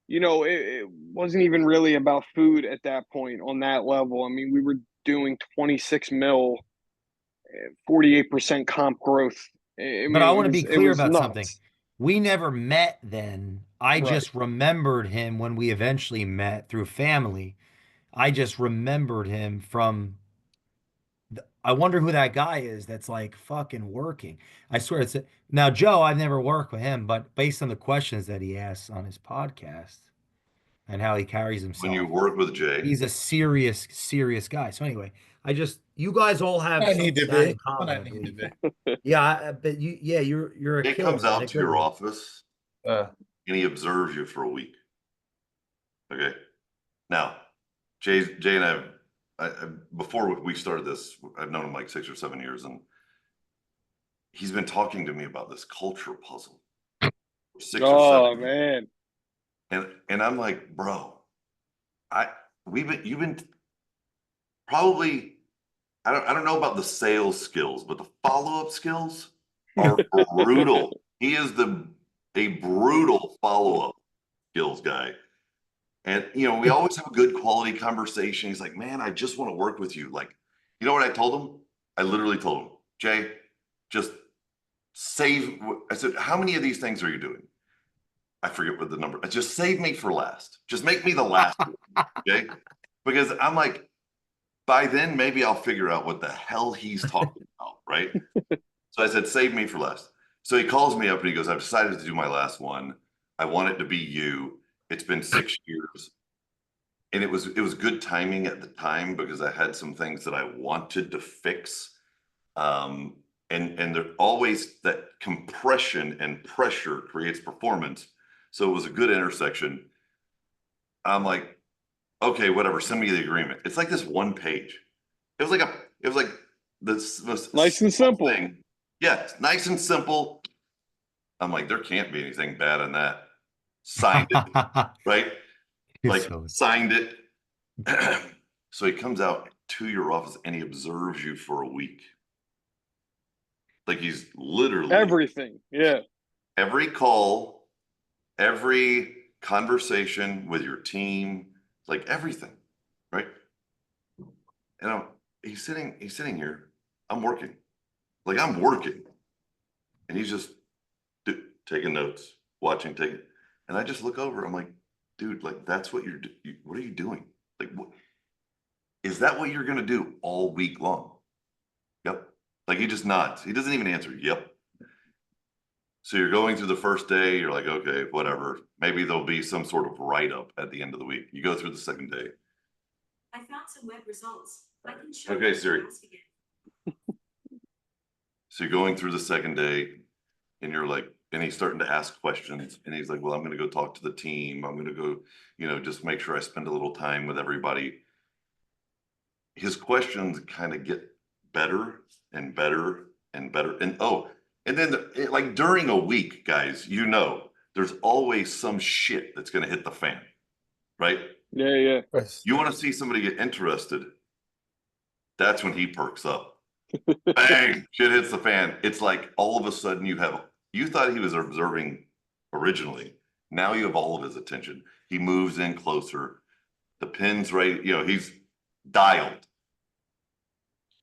it wasn't even really about food at that point on that level. I mean, we were doing 26 mil, 48% comp growth. I But mean, I want to be it clear was about something. nuts. We never met then. I Right. just remembered him when we eventually met through family. I just remembered him from I wonder who that guy is that's like fucking working. I swear it's now Joe, I've never worked with him, but based on the questions that he asks on his podcast and how he carries When you himself, work with Jay, he's a serious, serious guy. So anyway, you guys all have I some need of to that in be. When common, I I need to believe. be. Yeah, but you're a Jay killer, comes man, a out to good your one. office Uh, and he observes you for a week. Okay. Now, Jay and I before we started this, I've known him like 6 or 7 years, and he's been talking to me about this culture puzzle for 6 or 7 Oh years. man. And I'm like, bro, you've been probably, I don't know about the sales skills, but the follow-up skills are brutal. He is a brutal follow-up skills guy. And we always have a good quality conversation. He's like, man, I just want to work with you. Like, you know what I told him? I literally told him, Jay, just save. I said, how many of these things are you doing? I forget what the number. Just save me for last. Just make me the last one, okay? Because I'm like, by then maybe I'll figure out what the hell he's talking about, right? So I said, save me for last. So he calls me up and he goes, I've decided to do my last one. I want it to be you. It's been 6 years. And it was good timing at the time because I had some things that I wanted to fix. And there always that compression and pressure creates performance. So it was a good intersection. I'm like, okay, whatever, send me the agreement. It's like this one page. It was like this most Nice and simple. thing. Yeah, it's nice and simple. I'm like, there can't be anything bad in that. Signed it, right? Like So signed it. So he comes out to your office and he observes you for a week. Like he's literally Everything. Yeah. every call, every conversation with your team, like everything, right? And he's sitting here. I'm working, like I'm working, and he's just taking notes, taking. And I just look over. I'm like, dude, like that's what what are you doing? Like, what is that? What you're gonna do all week long? Yep. Like he just nods. He doesn't even answer. Yep. So you're going through the first day, you're like, okay, whatever. Maybe there'll be some sort of write-up at the end of the week. You go through the second day. I found some web results. I can show Okay, you Siri. to ask again. So you're going through the second day and you're like, and he's starting to ask questions and he's like, well, I'm going to go talk to the team. I'm going to go, just make sure I spend a little time with everybody. His questions kind of get better and better and better. And then like during a week, guys, there's always some shit that's going to hit the fan, right? Yeah. Yeah. You want to see somebody get interested. That's when he perks up. Bang, shit hits the fan. It's like all of a sudden you thought he was observing originally. Now you have all of his attention. He moves in closer. The pin's right, he's dialed.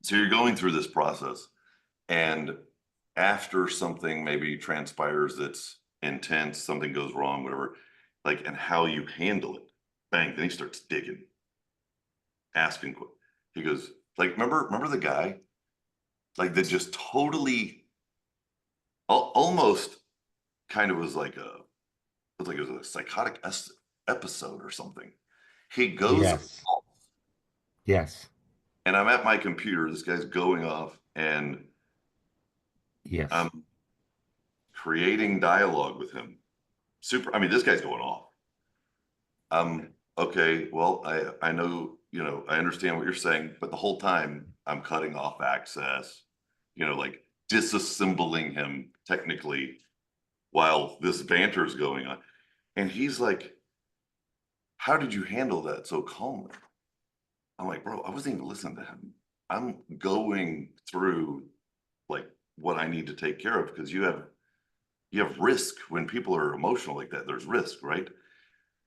So you're going through this process. And after something maybe transpires that's intense, something goes wrong, whatever, like, and how you handle it, bang, then he starts digging, asking. He goes, like, remember the guy? Like that just totally almost kind of was like it was a psychotic episode or something. He goes yes, off, yes, and I'm at my computer. This guy's going off, and yes. I'm creating dialogue with him. Super. I mean, this guy's going off. Okay. Well, I know, I understand what you're saying, but the whole time I'm cutting off access. you know, like disassembling him technically while this banter is going on. And he's like, how did you handle that so calmly? I'm like, bro, I wasn't even listening to him. I'm going through like what I need to take care of, because you have risk when people are emotional like that. There's risk, right?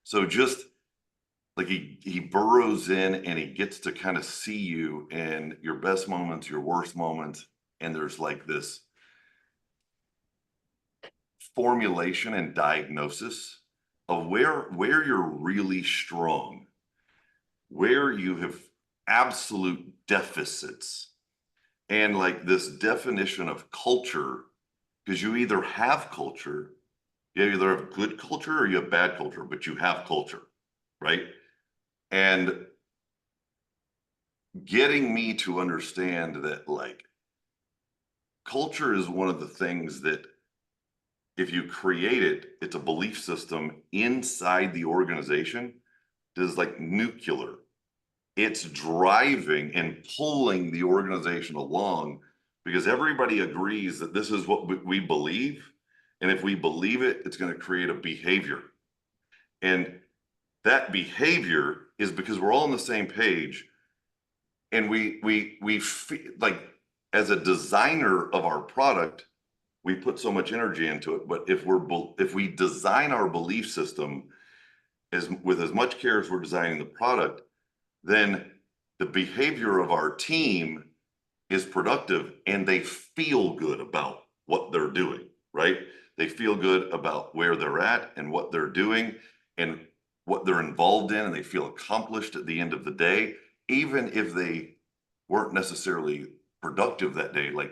So just like he burrows in and he gets to kind of see you in your best moments, your worst moments, and there's like this formulation and diagnosis of where you're really strong, where you have absolute deficits, and like this definition of culture, because you either have culture, you either have good culture or you have bad culture, but you have culture, right? And getting me to understand that like culture is one of the things that if you create it, it's a belief system inside the organization that is like nuclear. It's driving and pulling the organization along because everybody agrees that this is what we believe. And if we believe it, it's going to create a behavior. And that behavior is because we're all on the same page. And we feel like, as a designer of our product, we put so much energy into it. But if we design our belief system with as much care as we're designing the product, then the behavior of our team is productive and they feel good about what they're doing, right? They feel good about where they're at and what they're doing and what they're involved in, and they feel accomplished at the end of the day, even if they weren't necessarily productive that day. Like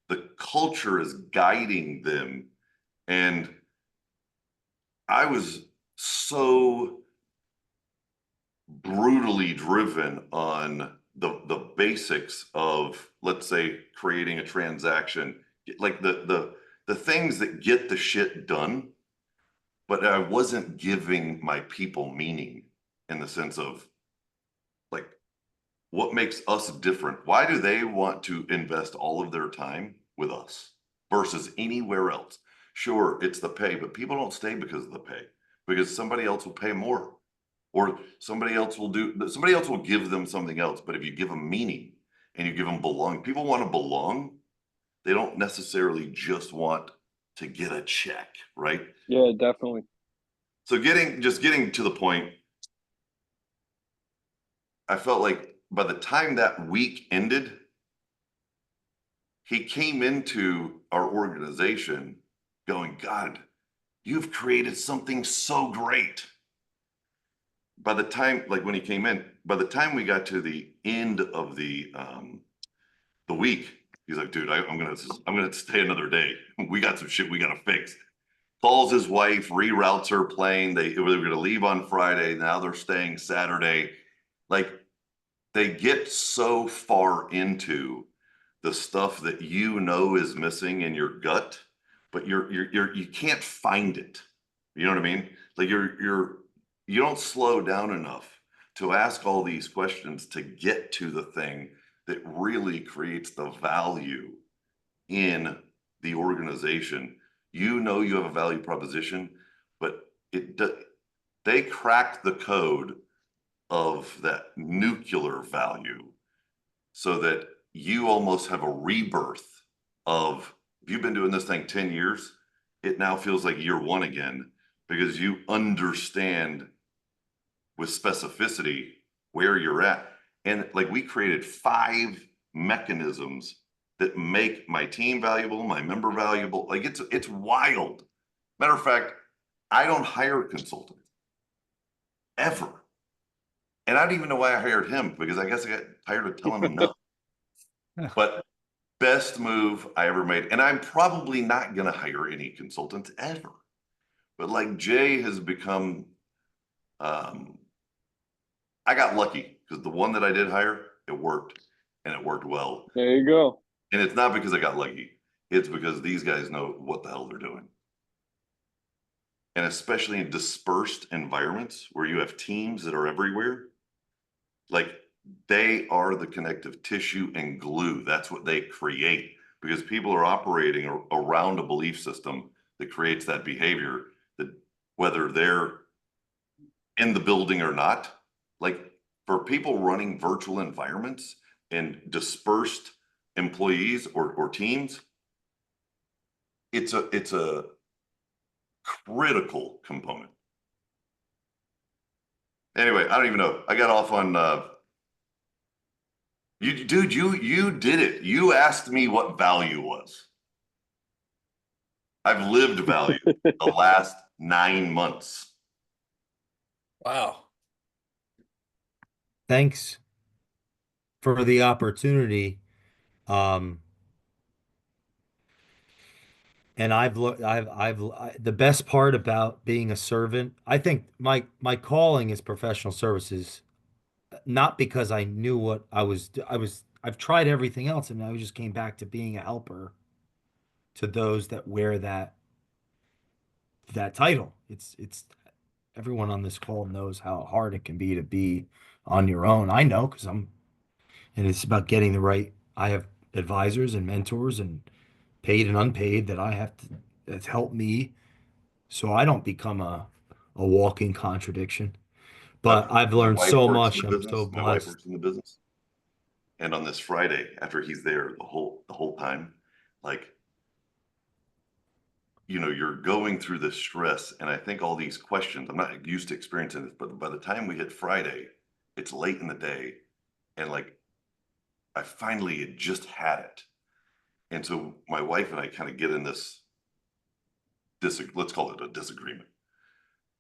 the culture is guiding them. And I was so brutally driven on the basics of, let's say, creating a transaction, like the things that get the shit done, but I wasn't giving my people meaning in the sense of like, what makes us different? Why do they want to invest all of their time with us versus anywhere else? Sure, it's the pay, but people don't stay because of the pay, because somebody else will pay more, or somebody else will give them something else. But if you give them meaning and you give them belonging, people want to belong. They don't necessarily just want to get a check, right? Yeah, definitely. So getting to the point, I felt like by the time that week ended, he came into our organization going, God, you've created something so great. By the time, like when he came in, by the time we got to the end of the week, he's like, dude, I'm gonna stay another day. We got some shit we gotta fix. Calls his wife, reroutes her plane. They were gonna leave on Friday. Now they're staying Saturday. Like, they get so far into the stuff that you know is missing in your gut, but you can't find it. You know what I mean? Like you don't slow down enough to ask all these questions to get to the thing that really creates the value in the organization. You know you have a value proposition, but they cracked the code of that nuclear value so that you almost have a rebirth of, if you've been doing this thing 10 years, it now feels like year one again, because you understand with specificity where you're at. And like, we created 5 mechanisms that make my team valuable, my member valuable. Like, it's wild. Matter of fact, I don't hire consultants ever. And I don't even know why I hired him, because I guess I got tired of telling him no. But best move I ever made. And I'm probably not going to hire any consultants ever. But like, Jay has become, I got lucky because the one that I did hire, it worked, and it worked well. There you go. And it's not because I got lucky. It's because these guys know what the hell they're doing. And especially in dispersed environments where you have teams that are everywhere, like, they are the connective tissue and glue. That's what they create, because people are operating around a belief system that creates that behavior, that whether they're in the building or not. Like, for people running virtual environments and dispersed employees or teams, it's a critical component. Anyway, I don't even know. I got off on you did it. You asked me what value was. I've lived value the last 9 months. Wow. Thanks for the opportunity. Um, and the best part about being a servant, I think my calling is professional services, not because I knew what I've tried everything else and I just came back to being a helper to those that wear that title. It's everyone on this call knows how hard it can be to be on your own. I know because and it's about getting the right. I have advisors and mentors and paid and unpaid that I have to that's helped me so I don't become a walking contradiction. But I've My learned wife so works in much. the I'm so business. My wife blessed. works in the business. And on this Friday, after he's there the whole time, like, you're going through this stress, and I think all these questions, I'm not used to experiencing this, but by the time we hit Friday, it's late in the day, and like, I finally had just had it. And so my wife and I kind of get in this let's call it a disagreement.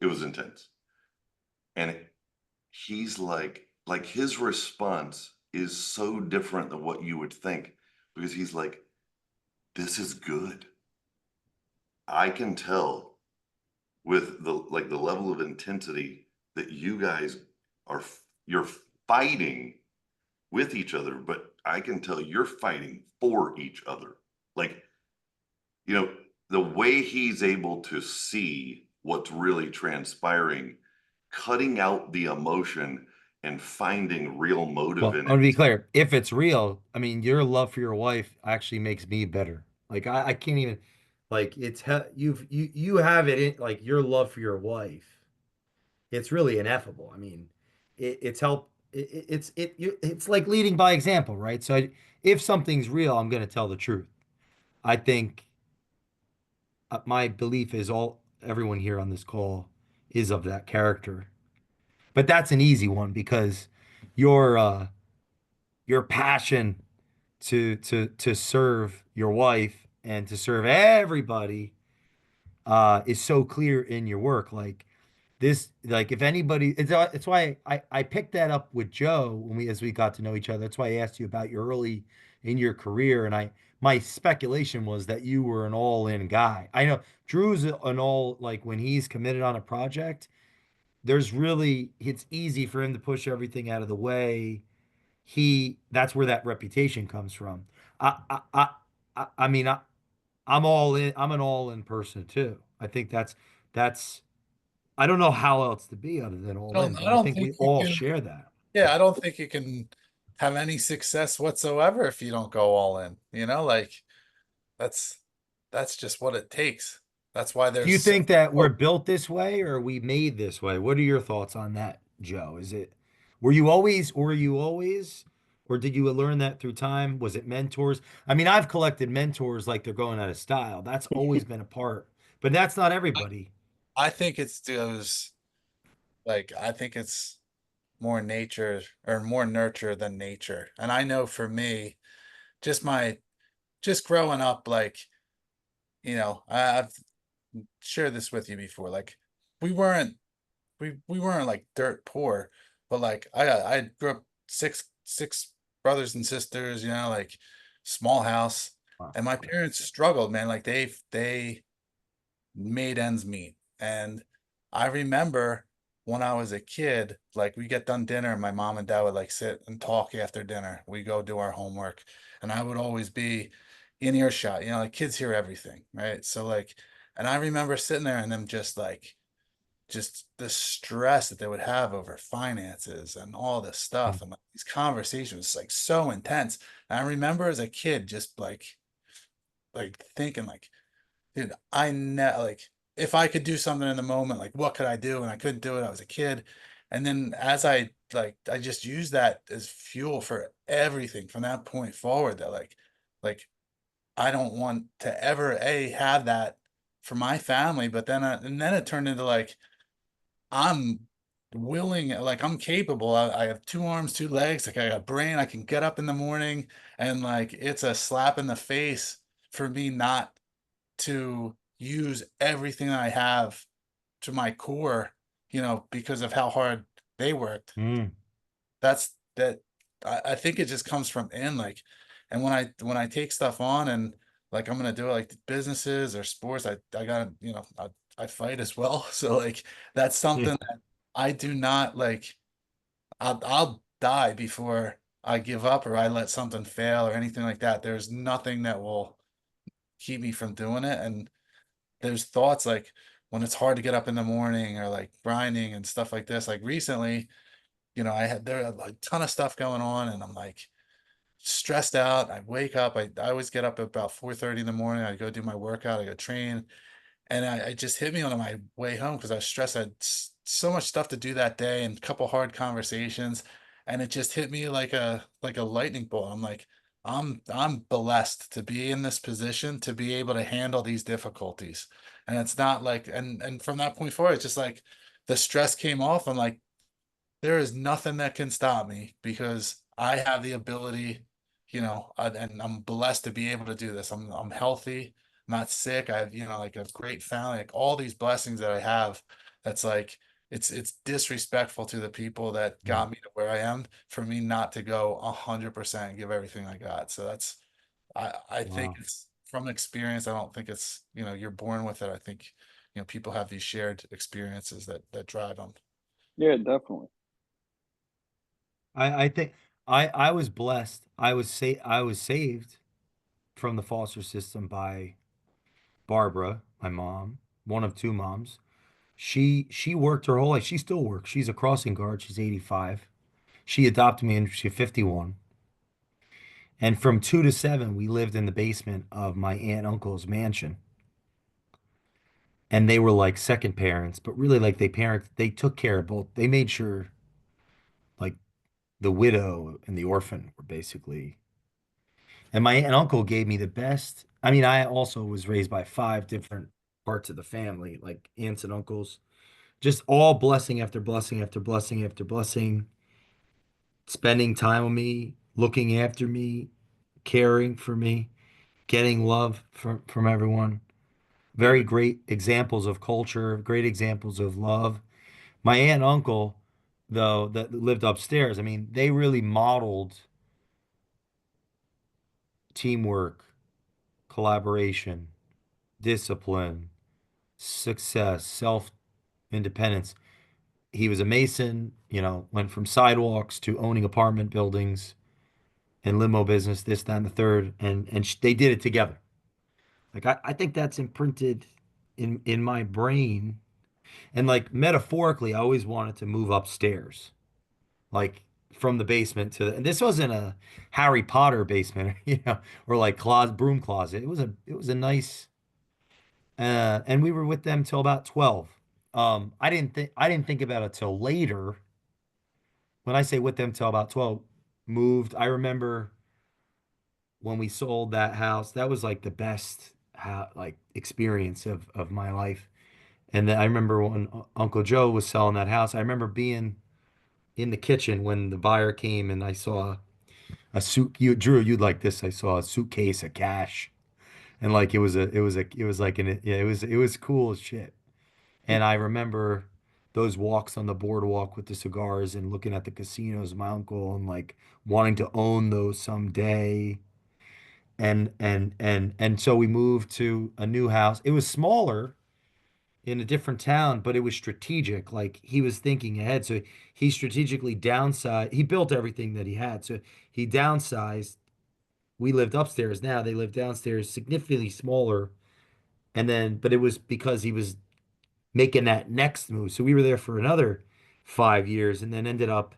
It was intense. And he's like his response is so different than what you would think, because he's like, this is good. I can tell with the level of intensity that you guys you're fighting with each other, but I can tell you're fighting for each other. Like, the way he's able to see what's really transpiring, cutting out the emotion and finding real motive Well, in I want to be it. clear. If it's real, I mean, your love for your wife actually makes me better. Like I can't even like you have it in like your love for your wife. It's really ineffable. I mean, it's help. It's like leading by example, right? So if something's real, I'm going to tell the truth. I think my belief is everyone here on this call is of that character. But that's an easy one because your your passion to serve your wife and to serve everybody is so clear in your work. Like this, like if anybody, it's why I picked that up with Joe when as we got to know each other. That's why I asked you about your early in your career, and my speculation was that you were an all-in guy. I know Drew's an all like when he's committed on a project. It's easy for him to push everything out of the way. That's where that reputation comes from. I I I I mean I'm all in. I'm an all-in person too. I think that's I don't know how else to be other than all in, I but I don't think think we you all can. share that. Yeah, I don't think you can have any success whatsoever if you don't go all in. Like that's that's just what it takes. That's why Do there's you so think that we're oh, built this way or are we made this way? What are your thoughts on that, Joe? Were you always, or did you learn that through time? Was it mentors? I mean, I've collected mentors like they're going out of style. That's always been a part, but that's not I, everybody. I think it's those I think it's more nature or more nurture than nature. And I know for me, just my just growing up, I've shared this with you before. Like we weren't we weren't like dirt poor, but like I grew up six brothers and sisters, like small house. Wow. And my parents struggled, man. Like they made ends meet. And I remember when I was a kid, like we get done dinner and my mom and dad would like sit and talk after dinner. We go do our homework and I would always be in earshot, like kids hear everything, right? So and I remember sitting there and them just like just the stress that they would have over finances and all this stuff. And like, these conversations like so intense. And I remember as a kid, just like thinking like, dude, I know like if I could do something in the moment, like what could I do? And I couldn't do it. I was a kid. And then as I just used that as fuel for everything from that point forward that like I don't want to ever have that for my family, but then and then it turned into like I'm willing, like I'm capable. I have two arms, two legs, like I got a brain, I can get up in the morning and like it's a slap in the face for me not to use everything that I have to my core, because of how hard they worked. Mm. That's that I think it just comes from in like, and when I take stuff on and like I'm gonna do it like businesses or sports, I gotta, I fight as well. So like that's Yeah. something that I do not like. I'll die before I give up or I let something fail or anything like that. There's nothing that will keep me from doing it. And there's thoughts like when it's hard to get up in the morning or like grinding and stuff like this. Like recently, there are like a ton of stuff going on and I'm like stressed out. I wake up, I always get up at about 4:30 in the morning. I go do my workout, I go train. And it just hit me on my way home because I was stressed. I had so much stuff to do that day and a couple hard conversations. And it just hit me like a lightning bolt. I'm like, I'm blessed to be in this position to be able to handle these difficulties. And it's not like and from that point forward, it's just like the stress came off. I'm like, there is nothing that can stop me because I have the ability, and I'm blessed to be able to do this. I'm healthy, not sick. I have, like a great family, like all these blessings that I have. That's like it's disrespectful to the people that Mm. got me to where I am for me not to go 100% and give everything I got. So that's I think Wow. it's from experience. I don't think it's, you're born with it. I think, people have these shared experiences that drive them. Yeah, definitely. I think I was blessed. I was saved from the foster system by Barbara, my mom, one of two moms. She worked her whole life. She still works. She's a crossing guard. She's 85. She adopted me and she's 51. And from 2 to 7, we lived in the basement of my aunt and uncle's mansion. And they were like second parents, but really like they took care of both. They made sure like the widow and the orphan were basically. And my aunt and uncle gave me the best. I mean, I also was raised by 5 different parts of the family, like aunts and uncles, just all blessing after blessing after blessing after blessing, spending time with me, looking after me, caring for me, getting love from everyone. Very great examples of culture, great examples of love. My aunt and uncle, though, that lived upstairs, I mean, they really modeled teamwork, collaboration, discipline, success, self-independence. He was a mason, went from sidewalks to owning apartment buildings and limo business, this, that, and the third, and they did it together. Like I think that's imprinted in my brain, and like metaphorically, I always wanted to move upstairs, like from the basement to and this wasn't a Harry Potter basement, or like broom closet. It was a nice, and we were with them till about 12. I didn't think about it till later. When I say with them till about 12, moved. I remember when we sold that house, that was like the best like experience of my life. And then I remember when Uncle Joe was selling that house, I remember being in the kitchen when the buyer came and I saw a suit. Drew, you'd like this. I saw a suitcase of cash. And like it was like yeah, it was cool as shit. And I remember those walks on the boardwalk with the cigars and looking at the casinos, my uncle, and like wanting to own those someday. And so we moved to a new house. It was smaller in a different town, but it was strategic. Like he was thinking ahead. So he strategically downsized. He built everything that he had. So he downsized. We lived upstairs now. They lived downstairs, significantly smaller. And then, but it was because he was making that next move. So we were there for another 5 years and then ended up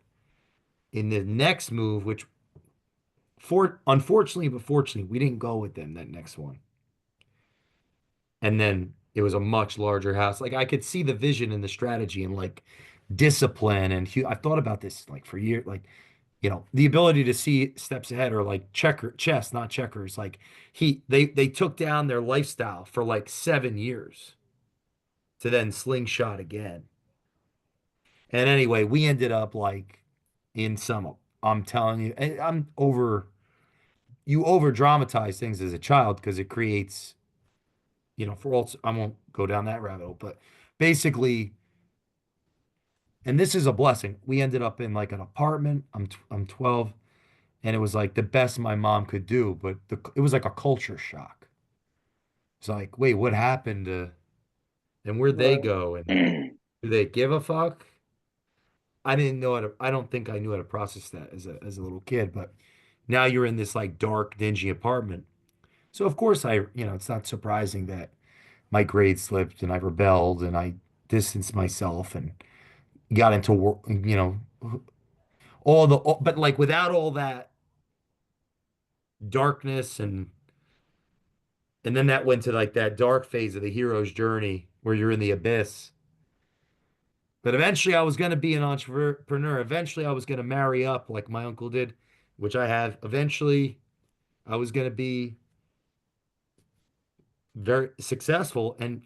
in the next move, which unfortunately, but fortunately, we didn't go with them that next one. And then it was a much larger house. Like I could see the vision and the strategy and like discipline and I've thought about this like for years, like the ability to see steps ahead or like chess, not checkers. Like they took down their lifestyle for like 7 years to then slingshot again. And anyway, we ended up like in some, I'm telling you, you over dramatize things as a child because it creates, for all, I won't go down that rabbit hole, but basically, and this is a blessing. We ended up in like an apartment. I'm 12, and it was like the best my mom could do, but it was like a culture shock. It's like, wait, what happened to, and where'd they go? And Right. do they give a fuck? I didn't know how to, I don't think I knew how to process that as a little kid, but now you're in this like dark, dingy apartment. So of course it's not surprising that my grades slipped and I rebelled and I distanced myself and got into work, but like without all that darkness and then that went to like that dark phase of the hero's journey where you're in the abyss. But eventually I was going to be an entrepreneur. Eventually I was going to marry up like my uncle did, which I have. Eventually I was going to be very successful. And,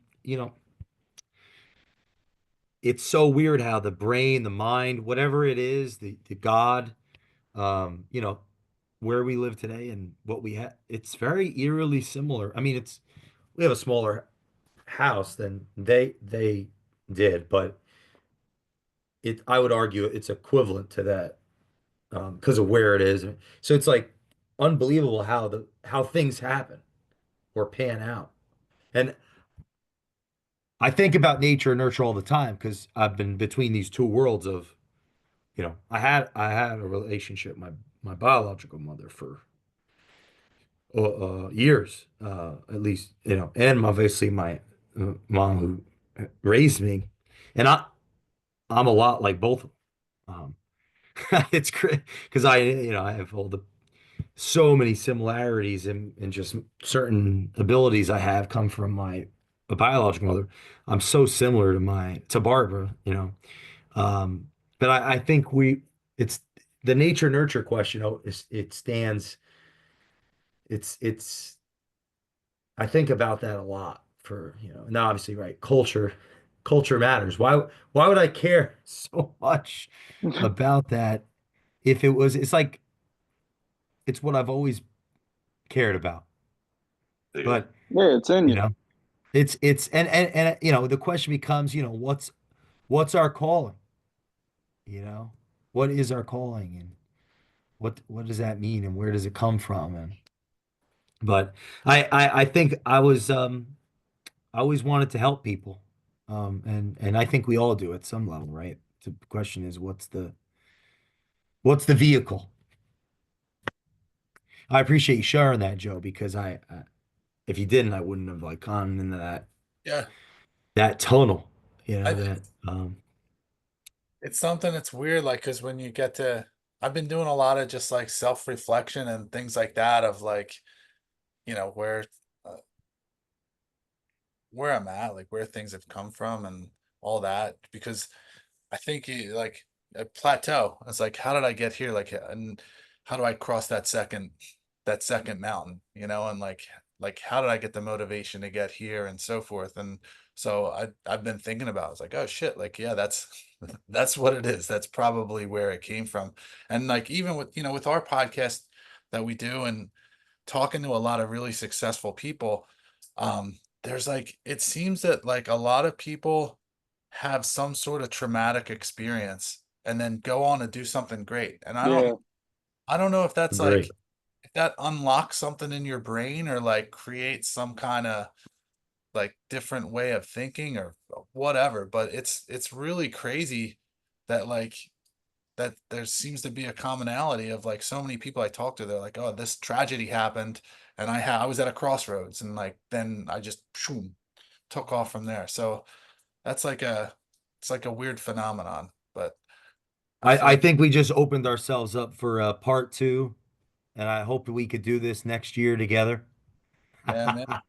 it's so weird how the brain, the mind, whatever it is, the God, um, you know, where we live today and what we have, it's very eerily similar. I mean, we have a smaller house than they did, but I would argue it's equivalent to that because of where it is. So it's like unbelievable how things happen or pan out. And I think about nature and nurture all the time because I've been between these two worlds of, I had a relationship with my biological mother for years, at least, and obviously my mom who raised me, and I'm a lot like both of them. It's great because I have so many similarities and just certain abilities I have come from my biological mother. I'm so similar to Barbara, Um, but I think it's the nature nurture question, it stands, it's, I think about that a lot for, now obviously, right, culture matters. Why would I care so much about that if it's like, it's what I've always cared about. There you go. But, Yeah, it's in you you. know, and the question becomes, what's our calling? You know, what is our calling and what does that mean and where does it come from? And but I think I always wanted to help people. And I think we all do at some level, right? The question is what's the vehicle? I appreciate you sharing that, Joe, because if you didn't, I wouldn't have like gone into Yeah. that tunnel, I, that it's something that's weird, like, because when you get to, I've been doing a lot of just like self-reflection and things like that of like, where uh, where I'm at, like where things have come from and all that, because I think like a plateau. It's like, how did I get here? Like, and how do I cross that second mountain? And like how did I get the motivation to get here and so forth? And so I've been thinking about. It's like, oh shit, like yeah, that's that's what it is. That's probably where it came from. And like even with our podcast that we do and talking to a lot of really successful people, there's like it seems that like a lot of people have some sort of traumatic experience and then go on to do something great. And I don't Yeah. I don't know if that's like agree. if that unlocks something in your brain or like creates some kind of like different way of thinking or whatever, but it's really crazy that like that there seems to be a commonality of like so many people I talk to, they're like, oh, this tragedy happened and I was at a crossroads and like then I just shoom, took off from there. So that's like it's like a weird phenomenon, but I feel think we just opened ourselves up for part two, and I hope we could do this next year together. yeah, man.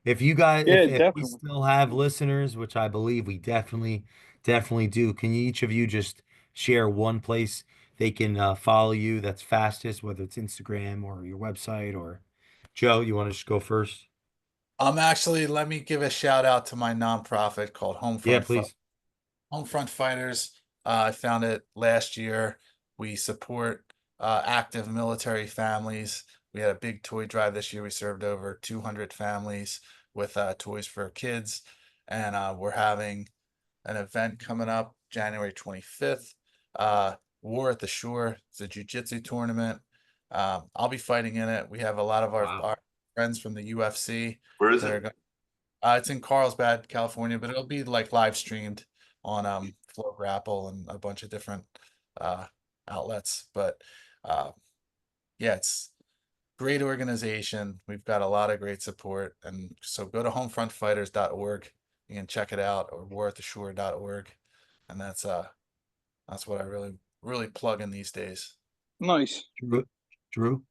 If you guys, Yeah, if we definitely. still have listeners, which I believe we definitely do, can you, each of you just share one place they can follow you that's fastest, whether it's Instagram or your website, or Joe, you want to just go first? Actually, let me give a shout out to my nonprofit called Yeah, please. Homefront Fighters. I founded it last year. We support active military families. We had a big toy drive this year. We served over 200 families with toys for kids. And we're having an event coming up January 25th. War at the Shore. It's a jiu-jitsu tournament. I'll be fighting in it. We have a lot of Wow. our friends from the UFC Where is that are it? going. It's in Carlsbad, California, but it'll be like live streamed on Flow Grapple and a bunch of different uh outlets. But uh yeah, it's great organization. We've got a lot of great support. And so go to homefrontfighters.org. You can check it out, or warattheshore.org. And that's what I really plug in these days. Nice. Drew, Drew.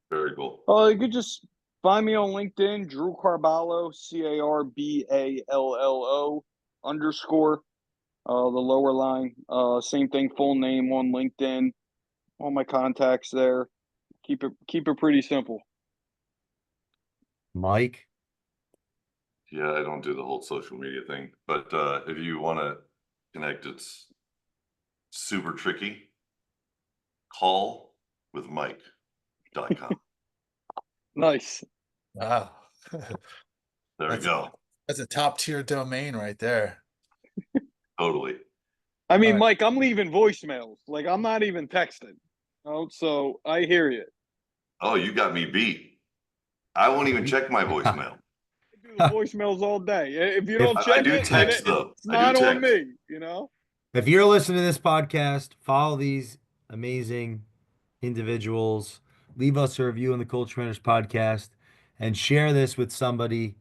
Very cool. You could just find me on LinkedIn, Drew Carballo, Carballo _ the lower line. Same thing, full name on LinkedIn. All my contacts there. Keep it pretty simple. Mike. Yeah, I don't do the whole social media thing, but if you want to connect, it's super tricky. Call with Mike.com. Nice. Wow. There we go. That's a top tier domain right there. Totally. I mean, Alright. Mike, I'm leaving voicemails. Like, I'm not even texting. So I hear you. Oh, you got me beat. I won't even check my voicemail. I do the voicemails all day. If you If don't I check do it, text though. it's I do not on text. me. if you're listening to this podcast, follow these amazing individuals. Leave us a review on the Culture Matters podcast, and share this with somebody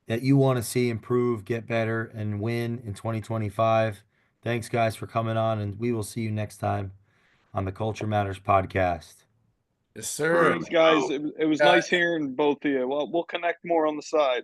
that you want to see improve, get better, and win in 2025. Thanks, guys, for coming on, and we will see you next time on the Culture Matters podcast. Yes, sir. Thanks, guys. Bro. It was nice hearing both of you. Well, we'll connect more on the side.